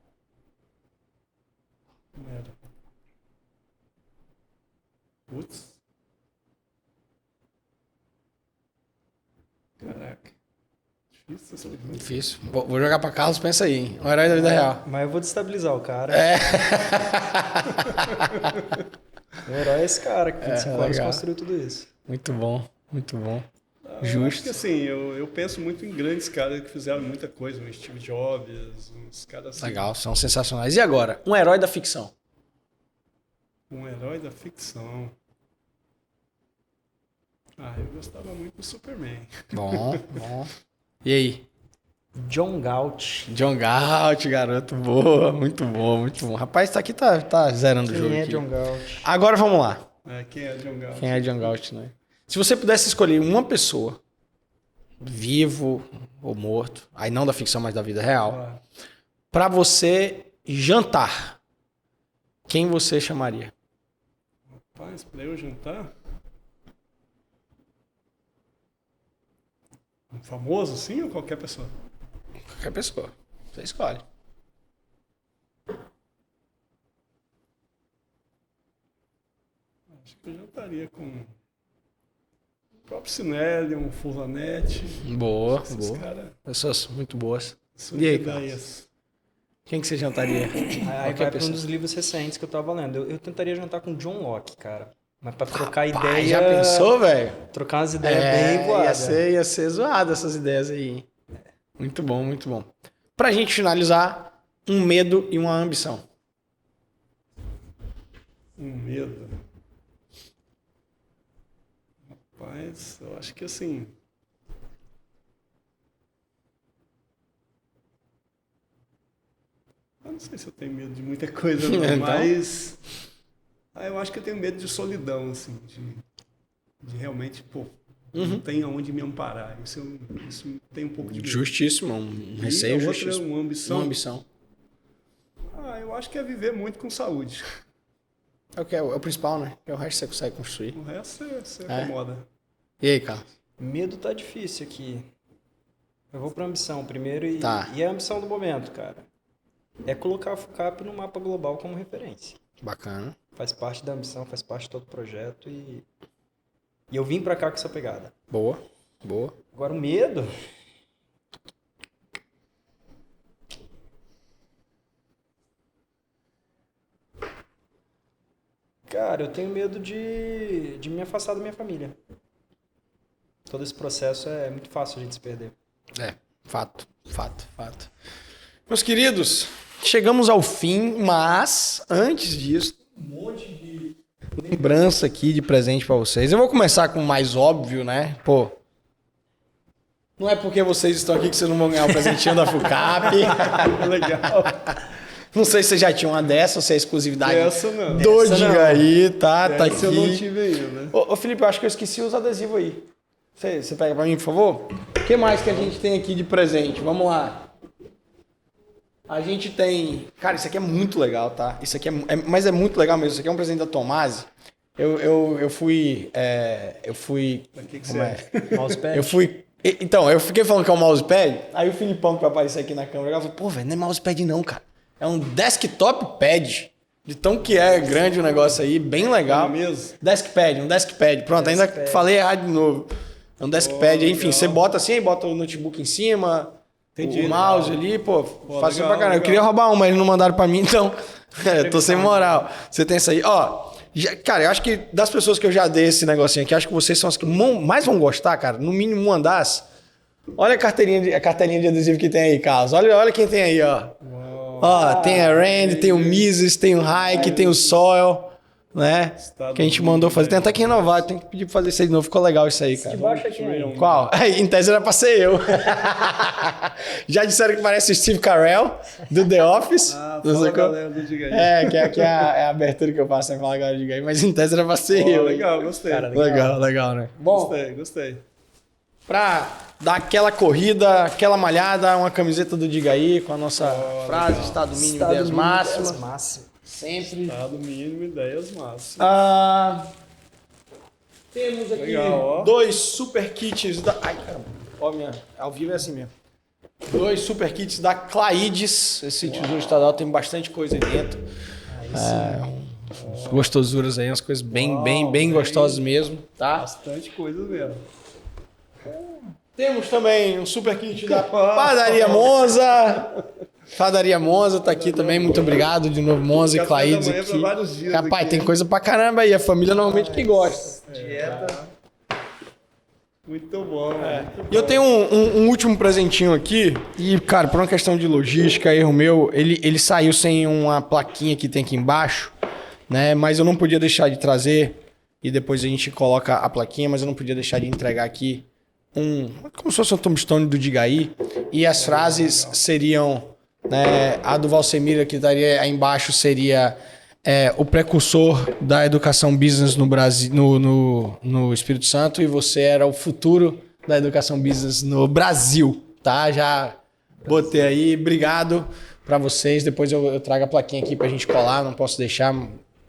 Putz. Caraca. Difícil essa pergunta. Difícil. Vou jogar pra Carlos, pensa aí, hein? Um herói da vida real. Mas eu vou destabilizar o cara. O herói é esse cara que com 5 anos legal. construiu tudo isso. Muito bom, muito bom. Eu acho Justo. que assim, eu penso muito em grandes caras que fizeram muita coisa, um Steve Jobs, uns caras assim. Legal, são sensacionais. E agora, um herói da ficção? Um herói da ficção. Eu gostava muito do Superman. Bom, bom. E aí? John Galt. John Galt, garoto. Boa, muito bom, muito bom. Rapaz, isso aqui tá zerando o jogo Quem é aqui. John Galt? Agora vamos lá. Quem é John Galt? Quem é John Galt, né? Se você pudesse escolher uma pessoa, vivo ou morto, aí não da ficção, mas da vida real, pra você jantar, quem você chamaria? Rapaz, pra eu jantar? Um famoso, sim, ou qualquer pessoa? Qualquer pessoa. Você escolhe. Acho que eu jantaria com o próprio Sinelli, um Furlanete. Boa, Esses boa. caras Pessoas muito boas. são E aí, ideias. Quem que você jantaria? Aí vai Qualquer pra um pessoa. dos livros recentes que eu tava lendo. Eu tentaria jantar com John Locke, cara. Mas pra trocar Pai, ideia... já pensou, velho? Trocar umas ideias bem Ia voadas. ser zoado essas ideias aí. Hein? Muito bom, muito bom. Pra gente finalizar, um medo e uma ambição. Um medo. Rapaz, eu acho que assim. Eu não sei se eu tenho medo de muita coisa, não, Então? mas. Eu acho que eu tenho medo de solidão, assim. De realmente, não tem aonde me amparar. Isso tem um pouco de medo. Justíssimo, um receio outra, justíssimo. uma ambição. Uma ambição. Eu acho que é viver muito com saúde. É o que é o principal, né? Que o resto você consegue construir. O resto você É? acomoda. E aí, Carlos? Medo tá difícil aqui. Eu vou pra ambição primeiro e, Tá. e a ambição do momento, cara. É colocar a FUCAP no mapa global como referência. Bacana. Faz parte da ambição, faz parte de todo o projeto e eu vim pra cá com essa pegada. Boa, boa. Agora o medo... Cara, eu tenho medo de me afastar da minha família. Todo esse processo é muito fácil a gente se perder. Fato. Meus queridos, chegamos ao fim, mas antes disso, um monte de lembrança aqui de presente pra vocês. Eu vou começar com o mais óbvio, né? Não é porque vocês estão aqui que vocês não vão ganhar o presentinho da FUCAP. Legal. Não sei se você já tinha uma dessa ou se é exclusividade Essa não. do Essa não. Digaí, tá? Tá Essa eu não aqui. tive ainda. Ô, Felipe, eu acho que eu esqueci os adesivos aí. Você pega pra mim, por favor? O que mais que a gente tem aqui de presente? Vamos lá. A gente tem... Cara, isso aqui é muito legal, tá? Isso aqui mas é muito legal mesmo. Isso aqui é um presente da Tomasi. Eu fui... Pra que Como é? Mousepad? Eu fui... Então, eu fiquei falando que é um mousepad. Aí o Filipão, que vai aparecer aqui na câmera, falou, pô, velho, não é mousepad não, cara. É um desktop pad. De tão que é grande o negócio aí, bem legal. É mesmo? Um deskpad. Pronto, ainda Deskpad. falei errado de novo. É um deskpad, enfim, legal. você bota assim, aí bota o notebook em cima, Entendi, o mouse legal. ali, fácil legal, pra caramba. Eu legal. queria roubar uma, mas eles não mandaram pra mim, então tô sem moral. Você tem isso aí. Ó, cara, eu acho que das pessoas que eu já dei esse negocinho aqui, acho que vocês são as que mais vão gostar, cara. No mínimo uma das. Olha a cartelinha de adesivo que tem aí, Carlos. Olha quem tem aí, ó. Ó, tem a Rand, tem o Mises, tem o Hike, tem o Soil, né? Que a gente mandou fazer. Tem até que renovar, tem que pedir pra fazer isso aí de novo. Ficou legal isso aí, cara. De baixo aqui, né? Qual? Em tese era pra ser eu. Já disseram que parece o Steve Carell, do The Office. Não sei qual. Galera do Diga aí. Que é a abertura que eu faço, né? Fala, galera, diga aí. Mas em tese era pra ser eu. Legal, gostei. Cara, Legal, né? Bom, Gostei. pra dar aquela corrida, aquela malhada, uma camiseta do Diga aí com a nossa frase, legal. estado mínimo, Estado ideias mínimo, máximas. ideias máximas. Sempre. Estado mínimo, ideias máximas. Temos aqui Legal, ó. 2 super kits da... Ai, caramba. Ó, ao vivo é assim mesmo. 2 super kits da Claides. Esse tesouro estadual tem bastante coisa aí dentro. Uns gostosuras aí, umas coisas bem gostosas mesmo, tá? Bastante coisa mesmo. Temos também um super kit da Padaria Monza. Padaria Monza tá aqui também, muito obrigado de novo, Monza e Café da Claídes manhã aqui. pra vários dias Rapaz, aqui. tem coisa pra caramba aí, a família normalmente que gosta. Muito bom. E eu tenho um último presentinho aqui, e cara, por uma questão de logística, erro meu, ele saiu sem uma plaquinha que tem aqui embaixo, né? Mas eu não podia deixar de trazer, e depois a gente coloca a plaquinha, mas eu não podia deixar de entregar aqui como se fosse um tombstone do Digaí, e as frases seriam, né, a do Valsemiro que estaria aí embaixo seria o precursor da educação business no Brasil, no Espírito Santo, e você era o futuro da educação business no Brasil, tá? Já botei aí, obrigado pra vocês, depois eu trago a plaquinha aqui pra gente colar, não posso deixar.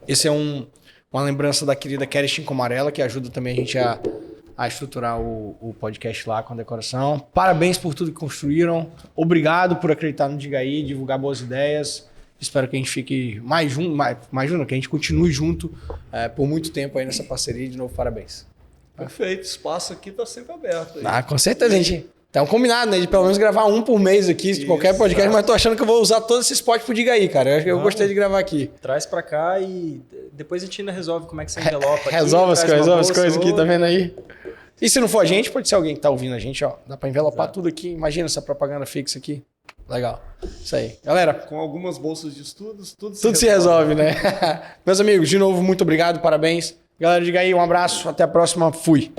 Esse é uma lembrança da querida Kelly Chinco Amarela, que ajuda também a gente a estruturar o podcast lá com a decoração. Parabéns por tudo que construíram. Obrigado por acreditar no Digaí, divulgar boas ideias. Espero que a gente fique mais junto, que a gente continue junto por muito tempo aí nessa parceria. De novo, parabéns. Perfeito, espaço aqui tá sempre aberto. Aí. Com certeza, gente. Então, combinado, né? De pelo menos gravar um por mês aqui, de qualquer podcast, mas tô achando que eu vou usar todo esse spot pro Digaí, cara. Eu gostei de gravar aqui. Traz pra cá e depois a gente ainda resolve como é que você envelopa aqui. Resolve as coisas aqui, tá outra. vendo aí? E se não for a gente, pode ser alguém que tá ouvindo a gente, ó. Dá pra envelopar tudo aqui. Imagina essa propaganda fixa aqui. Legal. Isso aí. Galera, Com algumas bolsas de estudos, tudo se resolve, né? Meus amigos, de novo, muito obrigado, parabéns. Galera, diga aí, um abraço, até a próxima. Fui.